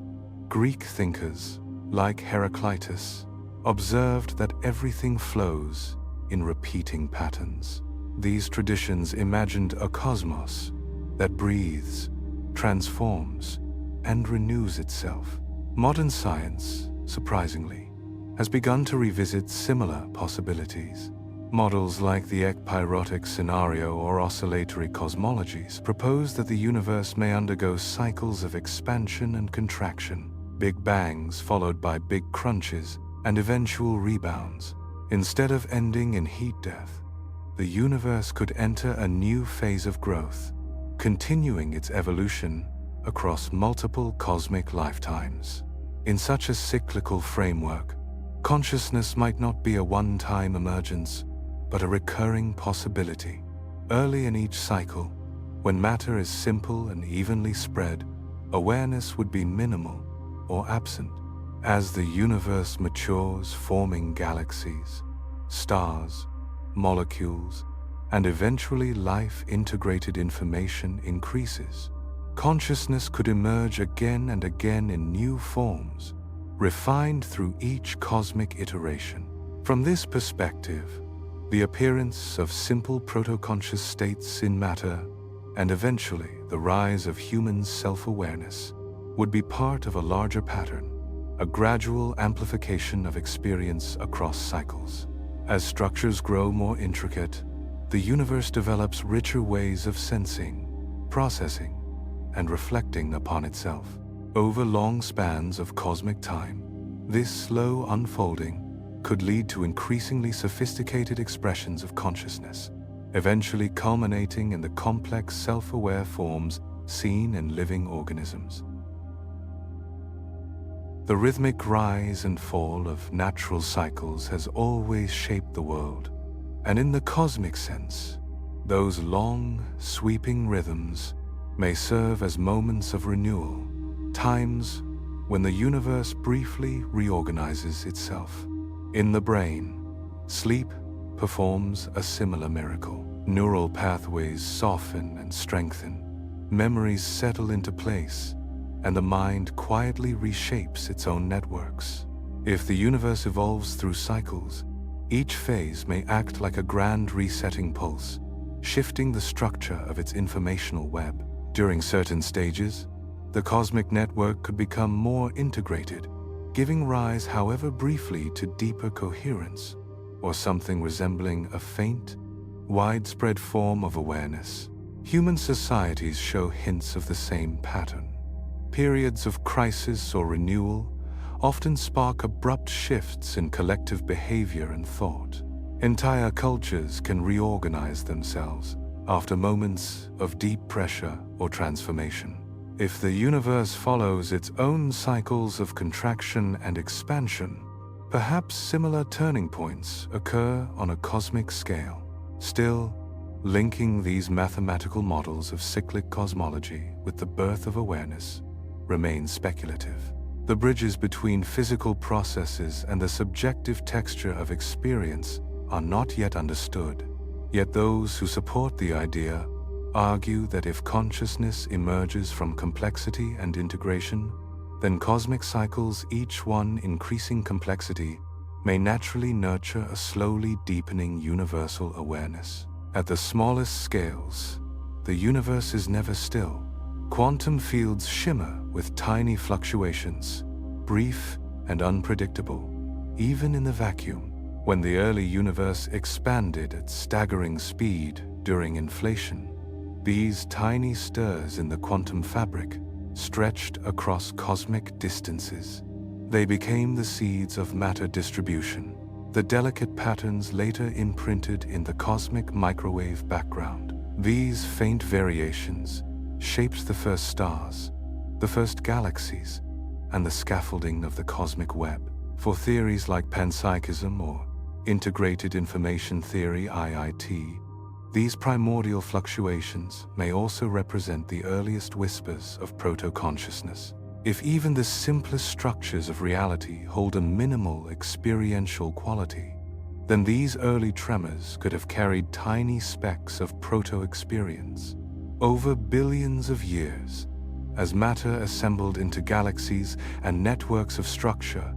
Greek thinkers, like Heraclitus, observed that everything flows in repeating patterns. These traditions imagined a cosmos that breathes, transforms, and renews itself. Modern science, surprisingly, has begun to revisit similar possibilities. Models like the ekpyrotic scenario or oscillatory cosmologies propose that the universe may undergo cycles of expansion and contraction, big bangs followed by big crunches and eventual rebounds. Instead of ending in heat death, the universe could enter a new phase of growth, continuing its evolution across multiple cosmic lifetimes. In such a cyclical framework, consciousness might not be a one-time emergence, but a recurring possibility. Early in each cycle, when matter is simple and evenly spread, awareness would be minimal or absent. As the universe matures, forming galaxies, stars, molecules, and eventually life-integrated information increases, consciousness could emerge again and again in new forms, refined through each cosmic iteration. From this perspective, the appearance of simple proto-conscious states in matter, and eventually the rise of human self-awareness, would be part of a larger pattern, a gradual amplification of experience across cycles. As structures grow more intricate, the universe develops richer ways of sensing, processing, and reflecting upon itself. Over long spans of cosmic time, this slow unfolding could lead to increasingly sophisticated expressions of consciousness, eventually culminating in the complex self-aware forms seen in living organisms. The rhythmic rise and fall of natural cycles has always shaped the world, and in the cosmic sense, those long, sweeping rhythms may serve as moments of renewal, times when the universe briefly reorganizes itself. In the brain, sleep performs a similar miracle. Neural pathways soften and strengthen, memories settle into place, and the mind quietly reshapes its own networks. If the universe evolves through cycles, each phase may act like a grand resetting pulse, shifting the structure of its informational web. During certain stages, the cosmic network could become more integrated, giving rise, however briefly, to deeper coherence, or something resembling a faint, widespread form of awareness. Human societies show hints of the same pattern. Periods of crisis or renewal often spark abrupt shifts in collective behavior and thought. Entire cultures can reorganize themselves after moments of deep pressure or transformation. If the universe follows its own cycles of contraction and expansion, perhaps similar turning points occur on a cosmic scale. Still, linking these mathematical models of cyclic cosmology with the birth of awareness remains speculative. The bridges between physical processes and the subjective texture of experience are not yet understood. Yet those who support the idea argue that if consciousness emerges from complexity and integration, then cosmic cycles, each one increasing complexity, may naturally nurture a slowly deepening universal awareness. At the smallest scales, the universe is never still. Quantum fields shimmer with tiny fluctuations, brief and unpredictable, even in the vacuum. When the early universe expanded at staggering speed during inflation, these tiny stirs in the quantum fabric stretched across cosmic distances. They became the seeds of matter distribution, the delicate patterns later imprinted in the cosmic microwave background. These faint variations shaped the first stars, the first galaxies, and the scaffolding of the cosmic web. For theories like panpsychism or integrated information theory (IIT), these primordial fluctuations may also represent the earliest whispers of proto-consciousness. If even the simplest structures of reality hold a minimal experiential quality, then these early tremors could have carried tiny specks of proto-experience. Over billions of years, as matter assembled into galaxies and networks of structure,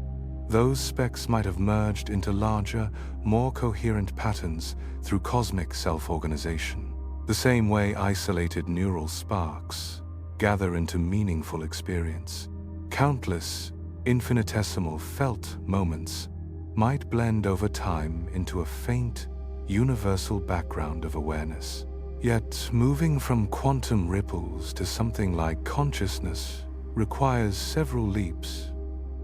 those specks might have merged into larger, more coherent patterns through cosmic self-organization. The same way isolated neural sparks gather into meaningful experience, countless, infinitesimal felt moments might blend over time into a faint, universal background of awareness. Yet, moving from quantum ripples to something like consciousness requires several leaps.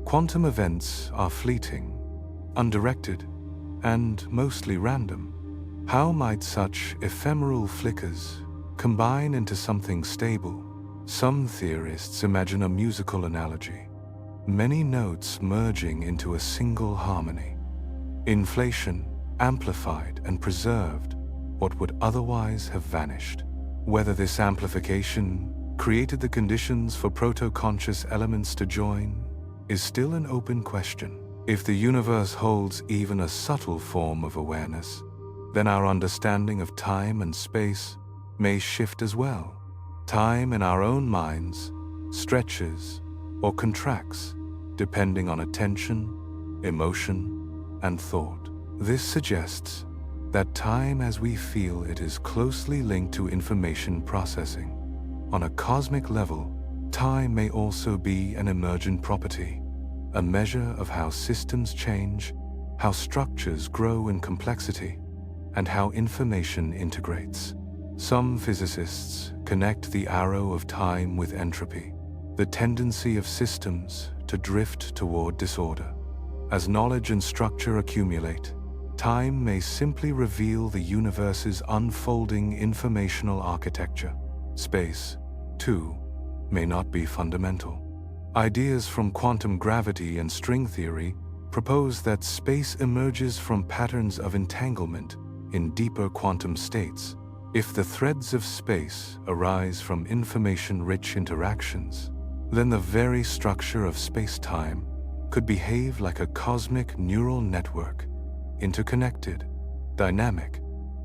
Quantum events are fleeting, undirected, and mostly random. How might such ephemeral flickers combine into something stable? Some theorists imagine a musical analogy, many notes merging into a single harmony. Inflation amplified and preserved what would otherwise have vanished. Whether this amplification created the conditions for proto-conscious elements to join is still an open question. If the universe holds even a subtle form of awareness, then our understanding of time and space may shift as well. Time in our own minds stretches or contracts depending on attention, emotion, and thought. This suggests that time as we feel it is closely linked to information processing. On a cosmic level, time may also be an emergent property, a measure of how systems change, how structures grow in complexity, and how information integrates. Some physicists connect the arrow of time with entropy, the tendency of systems to drift toward disorder. As knowledge and structure accumulate, time may simply reveal the universe's unfolding informational architecture. Space, too, may not be fundamental. Ideas from quantum gravity and string theory propose that space emerges from patterns of entanglement in deeper quantum states. If the threads of space arise from information-rich interactions, then the very structure of space-time could behave like a cosmic neural network, interconnected, dynamic,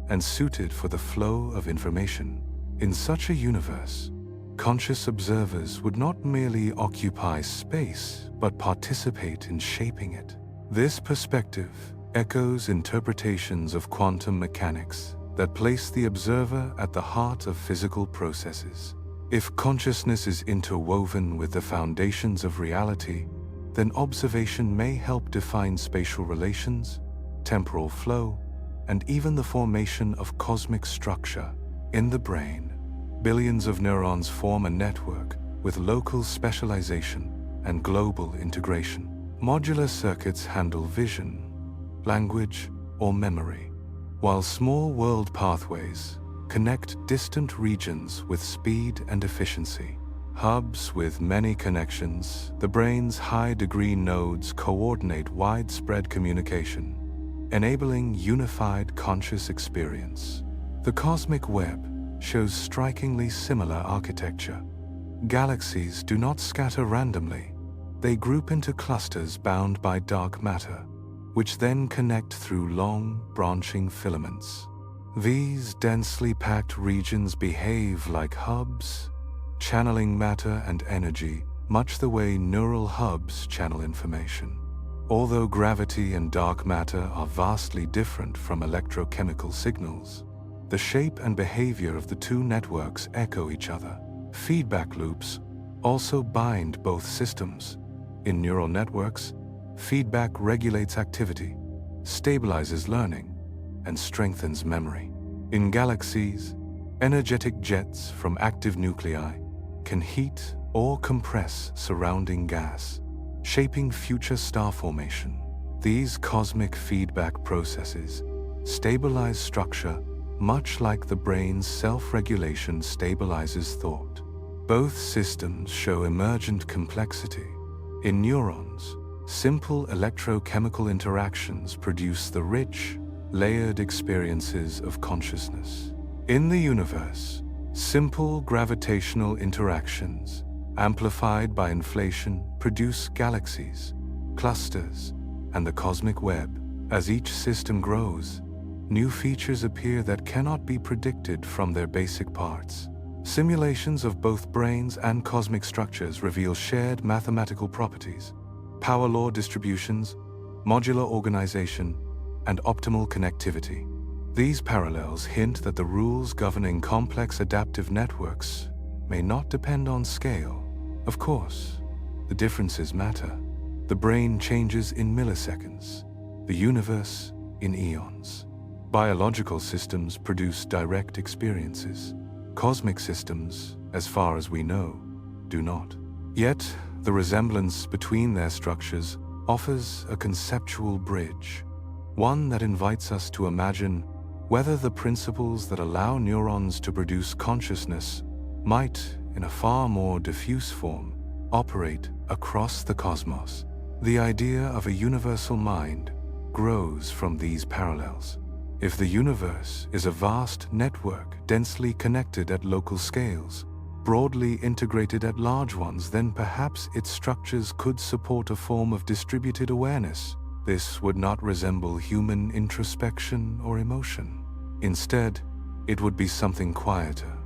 and suited for the flow of information. In such a universe, conscious observers would not merely occupy space, but participate in shaping it. This perspective echoes interpretations of quantum mechanics that place the observer at the heart of physical processes. If consciousness is interwoven with the foundations of reality, then observation may help define spatial relations, temporal flow, and even the formation of cosmic structure. In the brain, billions of neurons form a network with local specialization and global integration. Modular circuits handle vision, language, or memory, while small world pathways connect distant regions with speed and efficiency. Hubs with many connections, the brain's high-degree nodes coordinate widespread communication, enabling unified conscious experience. The cosmic web shows strikingly similar architecture. Galaxies do not scatter randomly. They group into clusters bound by dark matter, which then connect through long, branching filaments. These densely packed regions behave like hubs, channeling matter and energy, much the way neural hubs channel information. Although gravity and dark matter are vastly different from electrochemical signals, the shape and behavior of the two networks echo each other. Feedback loops also bind both systems. In neural networks, feedback regulates activity, stabilizes learning, and strengthens memory. In galaxies, energetic jets from active nuclei can heat or compress surrounding gas, shaping future star formation. These cosmic feedback processes stabilize structure much like the brain's self-regulation stabilizes thought. Both systems show emergent complexity. In neurons, simple electrochemical interactions produce the rich, layered experiences of consciousness. In the universe, simple gravitational interactions, amplified by inflation, produce galaxies, clusters, and the cosmic web. As each system grows, new features appear that cannot be predicted from their basic parts. Simulations of both brains and cosmic structures reveal shared mathematical properties, power law distributions, modular organization, and optimal connectivity. These parallels hint that the rules governing complex adaptive networks may not depend on scale. Of course, the differences matter. The brain changes in milliseconds, the universe in eons. Biological systems produce direct experiences. Cosmic systems, as far as we know, do not. Yet, the resemblance between their structures offers a conceptual bridge, one that invites us to imagine whether the principles that allow neurons to produce consciousness might, in a far more diffuse form, operate across the cosmos. The idea of a universal mind grows from these parallels. If the universe is a vast network densely connected at local scales, broadly integrated at large ones, then perhaps its structures could support a form of distributed awareness. This would not resemble human introspection or emotion. Instead, it would be something quieter,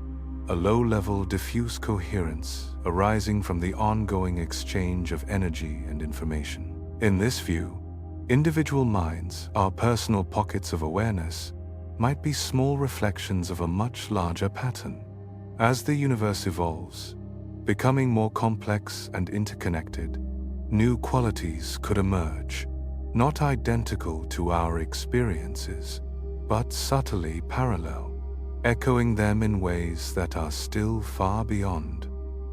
a low-level diffuse coherence arising from the ongoing exchange of energy and information. In this view, individual minds, our personal pockets of awareness, might be small reflections of a much larger pattern. As the universe evolves, becoming more complex and interconnected, new qualities could emerge, not identical to our experiences, but subtly parallel, echoing them in ways that are still far beyond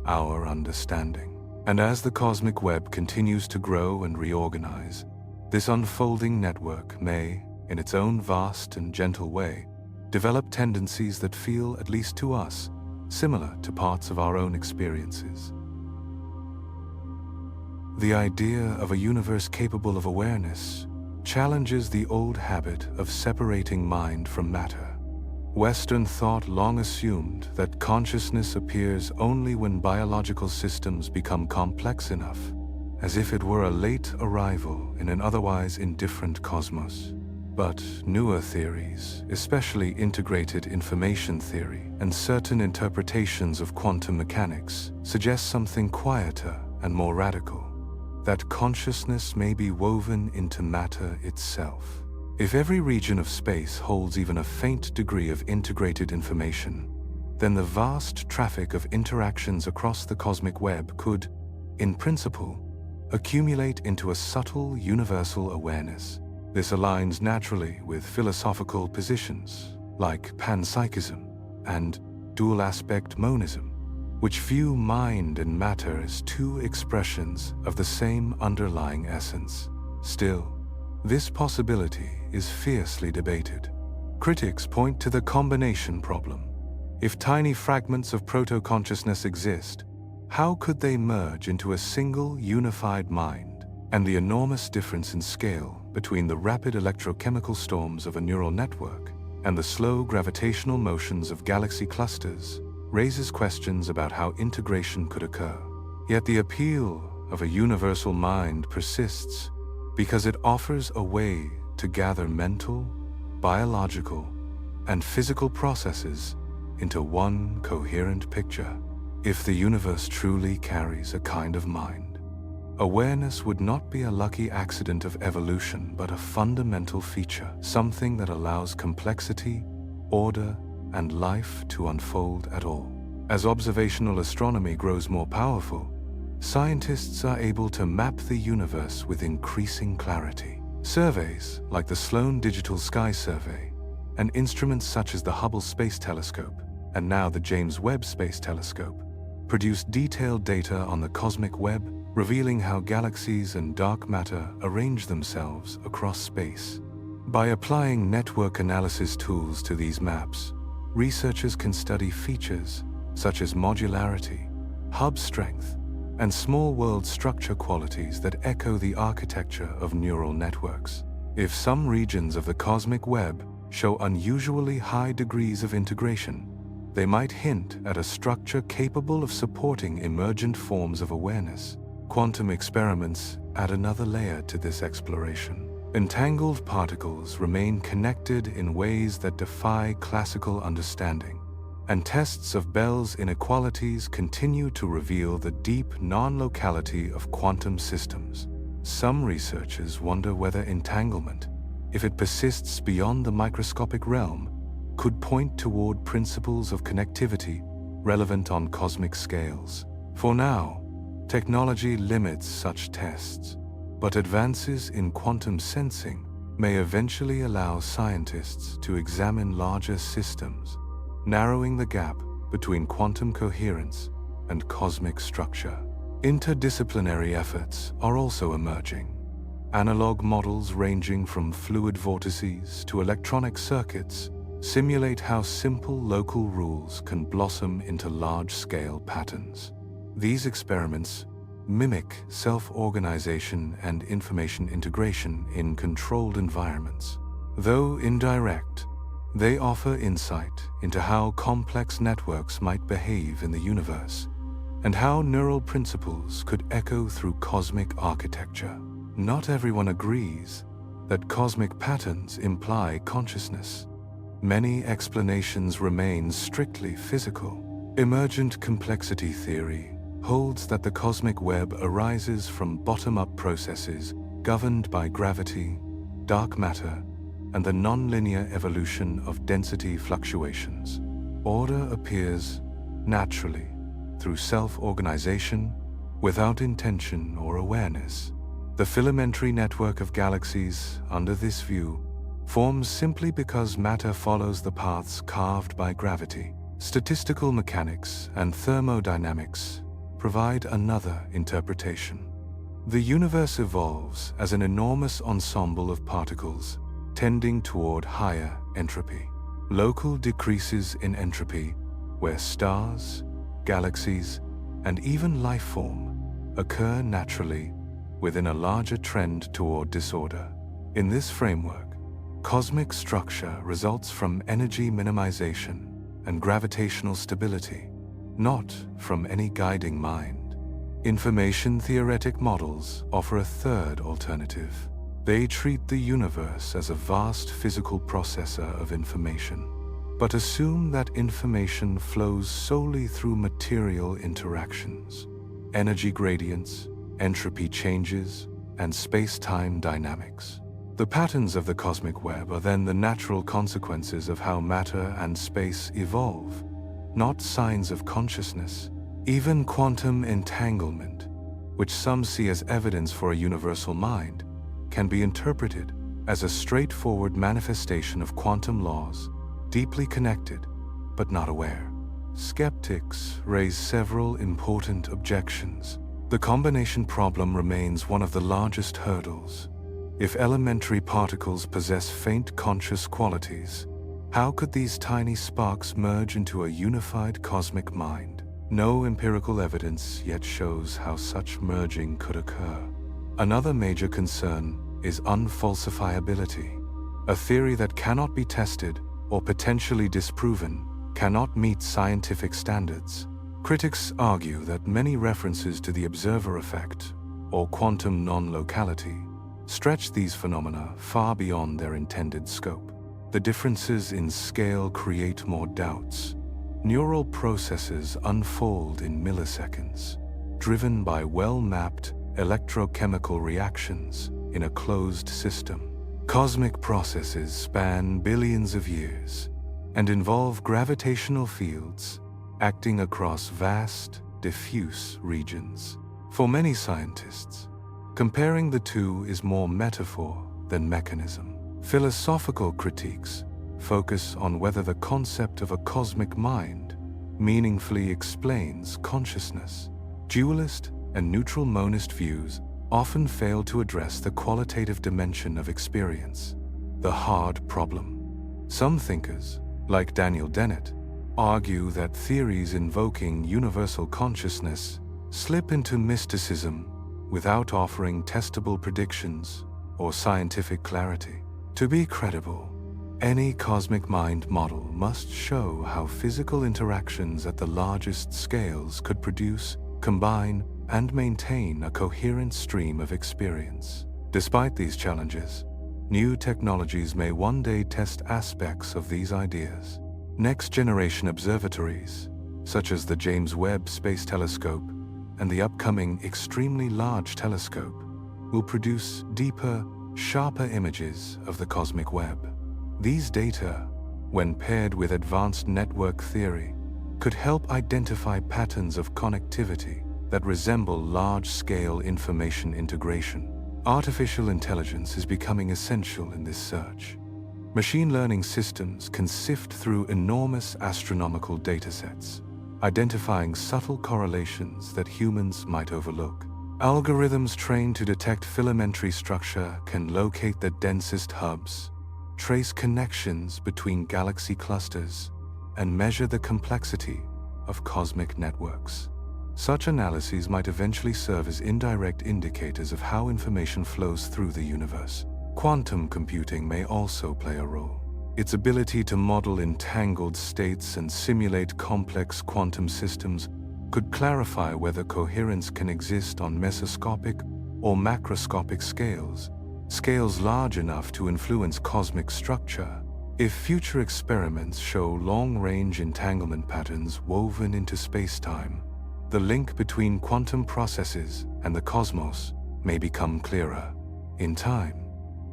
our understanding. And as the cosmic web continues to grow and reorganize, this unfolding network may, in its own vast and gentle way, develop tendencies that feel, at least to us, similar to parts of our own experiences. The idea of a universe capable of awareness challenges the old habit of separating mind from matter. Western thought long assumed that consciousness appears only when biological systems become complex enough, as if it were a late arrival in an otherwise indifferent cosmos. But newer theories, especially integrated information theory and certain interpretations of quantum mechanics, suggest something quieter and more radical, that consciousness may be woven into matter itself. If every region of space holds even a faint degree of integrated information, then the vast traffic of interactions across the cosmic web could, in principle, accumulate into a subtle universal awareness. This aligns naturally with philosophical positions like panpsychism and dual-aspect monism, which view mind and matter as two expressions of the same underlying essence. Still, this possibility is fiercely debated. Critics point to the combination problem. If tiny fragments of proto-consciousness exist, how could they merge into a single unified mind? And the enormous difference in scale between the rapid electrochemical storms of a neural network and the slow gravitational motions of galaxy clusters raises questions about how integration could occur. Yet the appeal of a universal mind persists because it offers a way to gather mental, biological, and physical processes into one coherent picture. If the universe truly carries a kind of mind, awareness would not be a lucky accident of evolution, but a fundamental feature, something that allows complexity, order, and life to unfold at all. As observational astronomy grows more powerful, scientists are able to map the universe with increasing clarity. Surveys like the Sloan Digital Sky Survey and instruments such as the Hubble Space Telescope and now the James Webb Space Telescope produce detailed data on the cosmic web, revealing how galaxies and dark matter arrange themselves across space. By applying network analysis tools to these maps, researchers can study features such as modularity, hub strength, and small world structure qualities that echo the architecture of neural networks. If some regions of the cosmic web show unusually high degrees of integration, they might hint at a structure capable of supporting emergent forms of awareness. Quantum experiments add another layer to this exploration. Entangled particles remain connected in ways that defy classical understanding, and tests of Bell's inequalities continue to reveal the deep non-locality of quantum systems. Some researchers wonder whether entanglement, if it persists beyond the microscopic realm, could point toward principles of connectivity relevant on cosmic scales. For now, technology limits such tests, but advances in quantum sensing may eventually allow scientists to examine larger systems, narrowing the gap between quantum coherence and cosmic structure. Interdisciplinary efforts are also emerging. Analog models ranging from fluid vortices to electronic circuits simulate how simple local rules can blossom into large-scale patterns. These experiments mimic self-organization and information integration in controlled environments. Though indirect, they offer insight into how complex networks might behave in the universe and how neural principles could echo through cosmic architecture. Not everyone agrees that cosmic patterns imply consciousness. Many explanations remain strictly physical. Emergent complexity theory holds that the cosmic web arises from bottom-up processes governed by gravity, dark matter, and the nonlinear evolution of density fluctuations. Order appears naturally through self-organization without intention or awareness. The filamentary network of galaxies, under this view, forms simply because matter follows the paths carved by gravity. Statistical mechanics and thermodynamics provide another interpretation. The universe evolves as an enormous ensemble of particles tending toward higher entropy. Local decreases in entropy where stars, galaxies, and even life form occur naturally within a larger trend toward disorder. In this framework, cosmic structure results from energy minimization and gravitational stability, not from any guiding mind. Information-theoretic models offer a third alternative. They treat the universe as a vast physical processor of information, but assume that information flows solely through material interactions, energy gradients, entropy changes, and space-time dynamics. The patterns of the cosmic web are then the natural consequences of how matter and space evolve, not signs of consciousness. Even quantum entanglement which some see as evidence for a universal mind, can be interpreted as a straightforward manifestation of quantum laws, deeply connected but not aware. Skeptics raise several important objections. The combination problem remains one of the largest hurdles. If elementary particles possess faint conscious qualities, how could these tiny sparks merge into a unified cosmic mind? No empirical evidence yet shows how such merging could occur. Another major concern is unfalsifiability. A theory that cannot be tested or potentially disproven cannot meet scientific standards. Critics argue that many references to the observer effect, or quantum non-locality, stretch these phenomena far beyond their intended scope. The differences in scale create more doubts. Neural processes unfold in milliseconds, driven by well-mapped electrochemical reactions in a closed system. Cosmic processes span billions of years and involve gravitational fields acting across vast, diffuse regions. For many scientists, comparing the two is more metaphor than mechanism. Philosophical critiques focus on whether the concept of a cosmic mind meaningfully explains consciousness. Dualist and neutral monist views often fail to address the qualitative dimension of experience, the hard problem. Some thinkers, like Daniel Dennett, argue that theories invoking universal consciousness slip into mysticism without offering testable predictions or scientific clarity. To be credible, any cosmic mind model must show how physical interactions at the largest scales could produce, combine, and maintain a coherent stream of experience. Despite these challenges, new technologies may one day test aspects of these ideas. Next-generation observatories, such as the James Webb Space Telescope and the upcoming Extremely Large Telescope, will produce deeper, sharper images of the cosmic web. These data, when paired with advanced network theory, could help identify patterns of connectivity that resemble large-scale information integration. Artificial intelligence is becoming essential in this search. Machine learning systems can sift through enormous astronomical datasets, identifying subtle correlations that humans might overlook. Algorithms trained to detect filamentary structure can locate the densest hubs, trace connections between galaxy clusters, and measure the complexity of cosmic networks. Such analyses might eventually serve as indirect indicators of how information flows through the universe. Quantum computing may also play a role. Its ability to model entangled states and simulate complex quantum systems could clarify whether coherence can exist on mesoscopic or macroscopic scales, scales large enough to influence cosmic structure. If future experiments show long-range entanglement patterns woven into space-time, the link between quantum processes and the cosmos may become clearer. In time,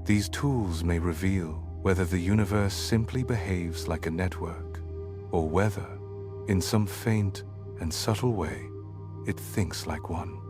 these tools may reveal whether the universe simply behaves like a network, or whether, in some faint and subtle way, it thinks like one.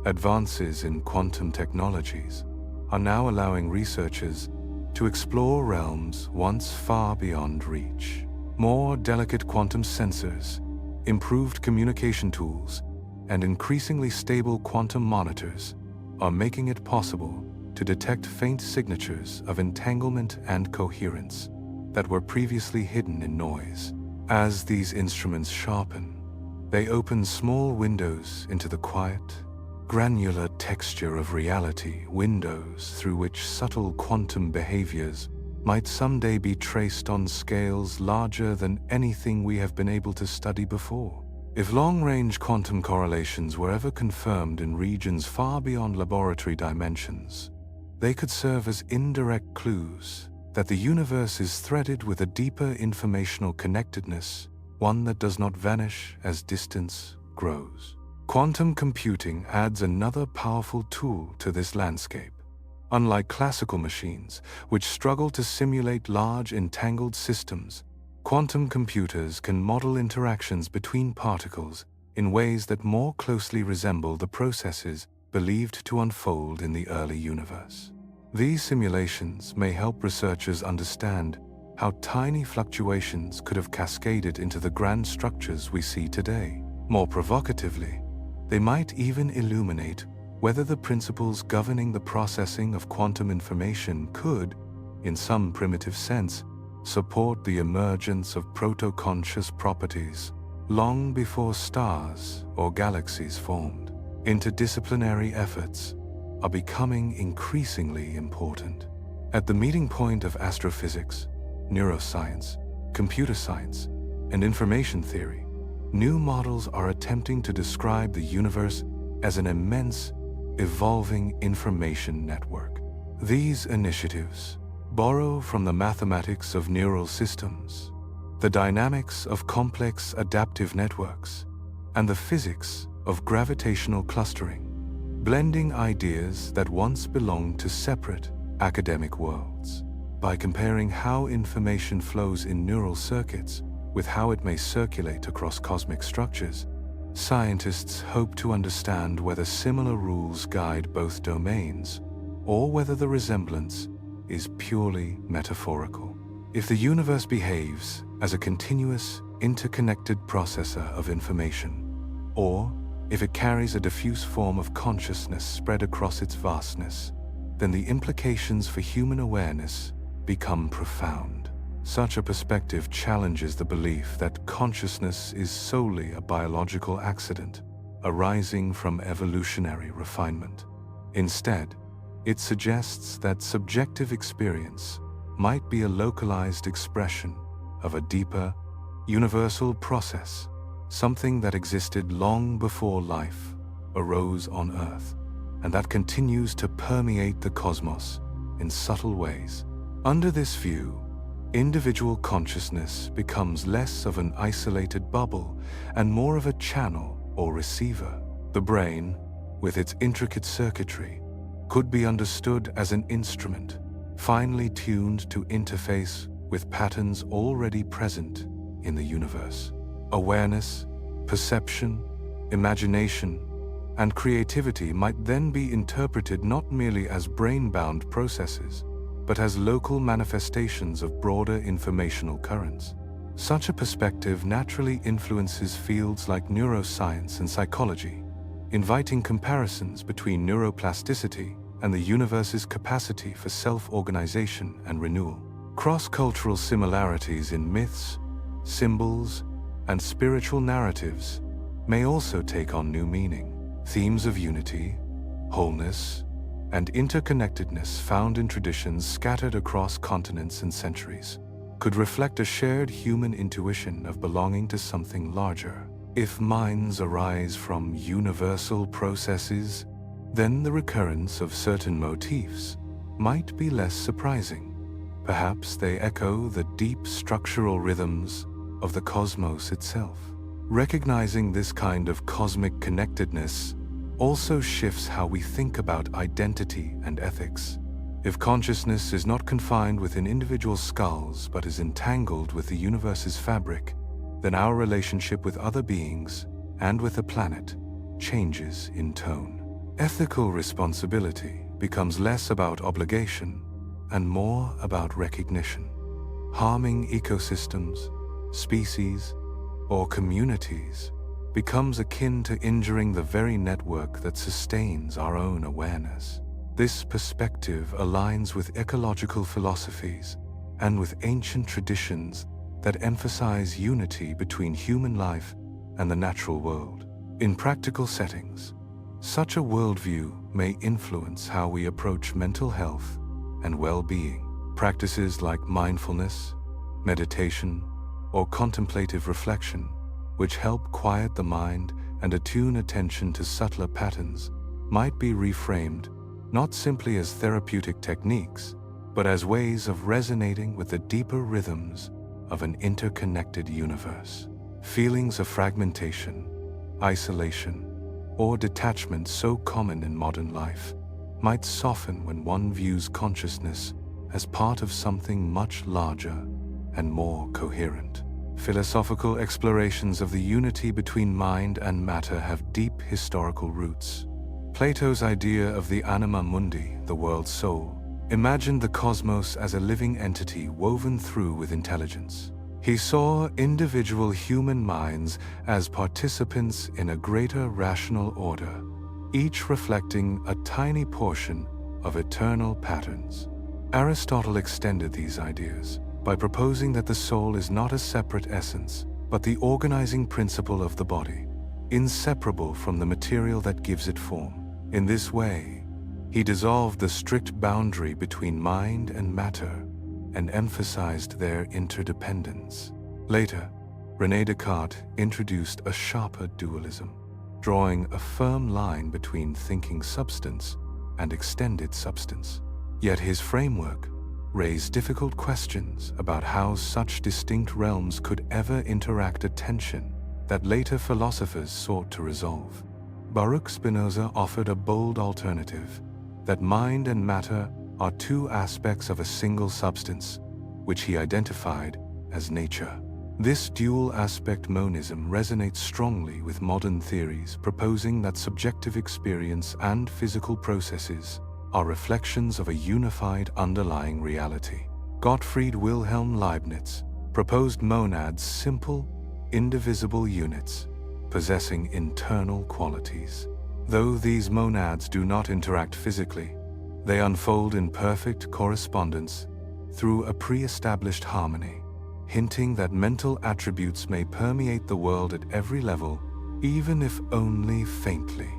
Advances in quantum technologies are now allowing researchers to explore realms once far beyond reach. More delicate quantum sensors, improved communication tools, and increasingly stable quantum monitors are making it possible to detect faint signatures of entanglement and coherence that were previously hidden in noise. As these instruments sharpen, they open small windows into the quiet, granular texture of reality, windows through which subtle quantum behaviors might someday be traced on scales larger than anything we have been able to study before. If long-range quantum correlations were ever confirmed in regions far beyond laboratory dimensions, they could serve as indirect clues that the universe is threaded with a deeper informational connectedness, one that does not vanish as distance grows. Quantum computing adds another powerful tool to this landscape. Unlike classical machines, which struggle to simulate large entangled systems, quantum computers can model interactions between particles in ways that more closely resemble the processes believed to unfold in the early universe. These simulations may help researchers understand how tiny fluctuations could have cascaded into the grand structures we see today. More provocatively, they might even illuminate whether the principles governing the processing of quantum information could, in some primitive sense, support the emergence of proto-conscious properties long before stars or galaxies formed. Interdisciplinary efforts are becoming increasingly important. At the meeting point of astrophysics, neuroscience, computer science, and information theory, new models are attempting to describe the universe as an immense, evolving information network. These initiatives borrow from the mathematics of neural systems, the dynamics of complex adaptive networks, and the physics of gravitational clustering, blending ideas that once belonged to separate academic worlds. By comparing how information flows in neural circuits with how it may circulate across cosmic structures, scientists hope to understand whether similar rules guide both domains, or whether the resemblance is purely metaphorical. If the universe behaves as a continuous, interconnected processor of information, or if it carries a diffuse form of consciousness spread across its vastness, then the implications for human awareness become profound. Such a perspective challenges the belief that consciousness is solely a biological accident arising from evolutionary refinement. Instead, it suggests that subjective experience might be a localized expression of a deeper, universal process, something that existed long before life arose on Earth, and that continues to permeate the cosmos in subtle ways. Under this view, individual consciousness becomes less of an isolated bubble and more of a channel or receiver. The brain, with its intricate circuitry, could be understood as an instrument, finely tuned to interface with patterns already present in the universe. Awareness, perception, imagination, and creativity might then be interpreted not merely as brain-bound processes, but as local manifestations of broader informational currents. Such a perspective naturally influences fields like neuroscience and psychology, inviting comparisons between neuroplasticity and the universe's capacity for self-organization and renewal. Cross-cultural similarities in myths, symbols, and spiritual narratives may also take on new meaning. Themes of unity, wholeness, and interconnectedness found in traditions scattered across continents and centuries could reflect a shared human intuition of belonging to something larger. If minds arise from universal processes, then the recurrence of certain motifs might be less surprising. Perhaps they echo the deep structural rhythms of the cosmos itself. Recognizing this kind of cosmic connectedness also shifts how we think about identity and ethics. If consciousness is not confined within individual skulls but is entangled with the universe's fabric, then our relationship with other beings and with the planet changes in tone. Ethical responsibility becomes less about obligation and more about recognition. Harming ecosystems, species, or communities becomes akin to injuring the very network that sustains our own awareness. This perspective aligns with ecological philosophies and with ancient traditions that emphasize unity between human life and the natural world. In practical settings, such a worldview may influence how we approach mental health and well-being. Practices like mindfulness, meditation, or contemplative reflection, which help quiet the mind and attune attention to subtler patterns, might be reframed not simply as therapeutic techniques, but as ways of resonating with the deeper rhythms of an interconnected universe. Feelings of fragmentation, isolation, or detachment so common in modern life might soften when one views consciousness as part of something much larger and more coherent. Philosophical explorations of the unity between mind and matter have deep historical roots. Plato's idea of the anima mundi, the world's soul, imagined the cosmos as a living entity woven through with intelligence. He saw individual human minds as participants in a greater rational order, each reflecting a tiny portion of eternal patterns. Aristotle extended these ideas by proposing that the soul is not a separate essence, but the organizing principle of the body, inseparable from the material that gives it form. In this way, he dissolved the strict boundary between mind and matter and emphasized their interdependence. Later, René Descartes introduced a sharper dualism, drawing a firm line between thinking substance and extended substance. Yet his framework raised difficult questions about how such distinct realms could ever interact, a tension that later philosophers sought to resolve. Baruch Spinoza offered a bold alternative, that mind and matter are two aspects of a single substance, which he identified as nature. This dual-aspect monism resonates strongly with modern theories proposing that subjective experience and physical processes are reflections of a unified underlying reality. Gottfried Wilhelm Leibniz proposed monads, simple, indivisible units, possessing internal qualities. Though these monads do not interact physically, they unfold in perfect correspondence through a pre-established harmony, hinting that mental attributes may permeate the world at every level, even if only faintly.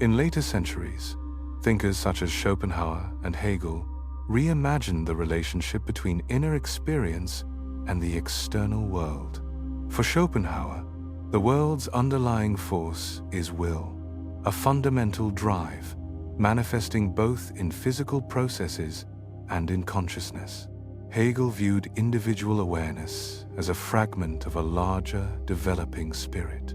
In later centuries, thinkers such as Schopenhauer and Hegel reimagined the relationship between inner experience and the external world. For Schopenhauer, the world's underlying force is will, a fundamental drive, manifesting both in physical processes and in consciousness. Hegel viewed individual awareness as a fragment of a larger, developing spirit,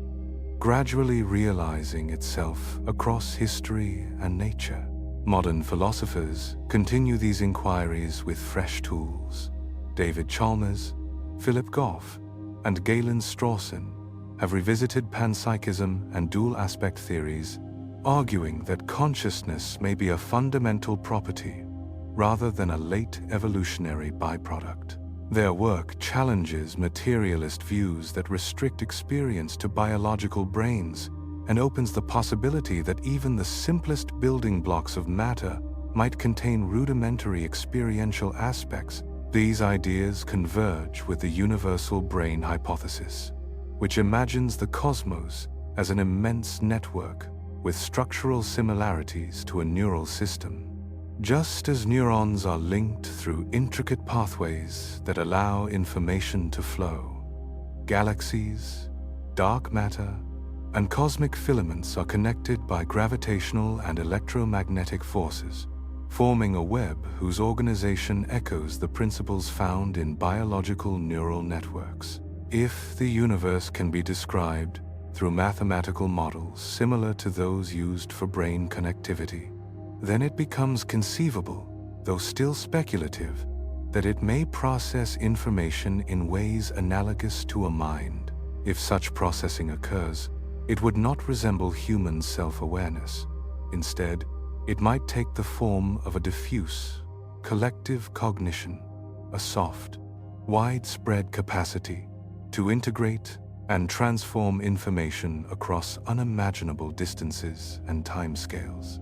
gradually realizing itself across history and nature. Modern philosophers continue these inquiries with fresh tools. David Chalmers, Philip Goff, and Galen Strawson have revisited panpsychism and dual-aspect theories, arguing that consciousness may be a fundamental property rather than a late evolutionary byproduct. Their work challenges materialist views that restrict experience to biological brains and opens the possibility that even the simplest building blocks of matter might contain rudimentary experiential aspects. These ideas converge with the universal brain hypothesis, which imagines the cosmos as an immense network with structural similarities to a neural system. Just as neurons are linked through intricate pathways that allow information to flow, galaxies, dark matter, and cosmic filaments are connected by gravitational and electromagnetic forces, forming a web whose organization echoes the principles found in biological neural networks. If the universe can be described through mathematical models similar to those used for brain connectivity, then it becomes conceivable, though still speculative, that it may process information in ways analogous to a mind. If such processing occurs, it would not resemble human self-awareness. Instead, it might take the form of a diffuse, collective cognition, a soft, widespread capacity to integrate and transform information across unimaginable distances and timescales.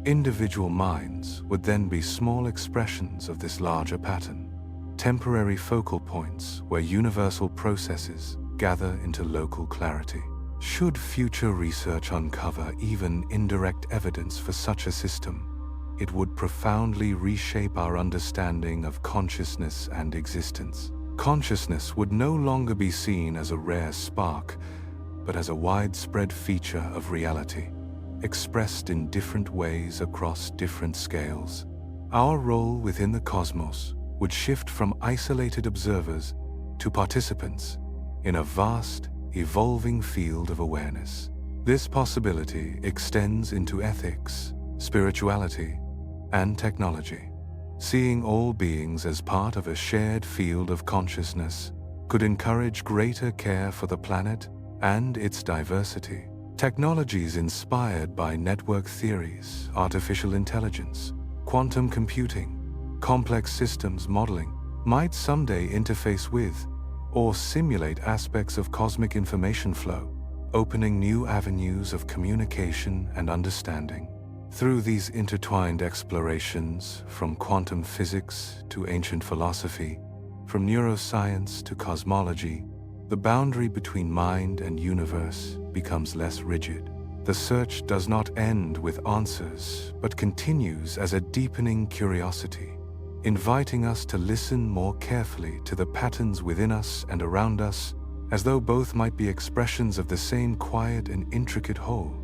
Individual minds would then be small expressions of this larger pattern, temporary focal points where universal processes gather into local clarity. Should future research uncover even indirect evidence for such a system, it would profoundly reshape our understanding of consciousness and existence. Consciousness would no longer be seen as a rare spark, but as a widespread feature of reality, expressed in different ways across different scales. Our role within the cosmos would shift from isolated observers to participants in a vast, evolving field of awareness. This possibility extends into ethics, spirituality, and technology. Seeing all beings as part of a shared field of consciousness could encourage greater care for the planet and its diversity. Technologies inspired by network theories, artificial intelligence, quantum computing, complex systems modeling might someday interface with or simulate aspects of cosmic information flow, opening new avenues of communication and understanding. Through these intertwined explorations, from quantum physics to ancient philosophy, from neuroscience to cosmology, the boundary between mind and universe becomes less rigid. The search does not end with answers, but continues as a deepening curiosity, inviting us to listen more carefully to the patterns within us and around us, as though both might be expressions of the same quiet and intricate whole.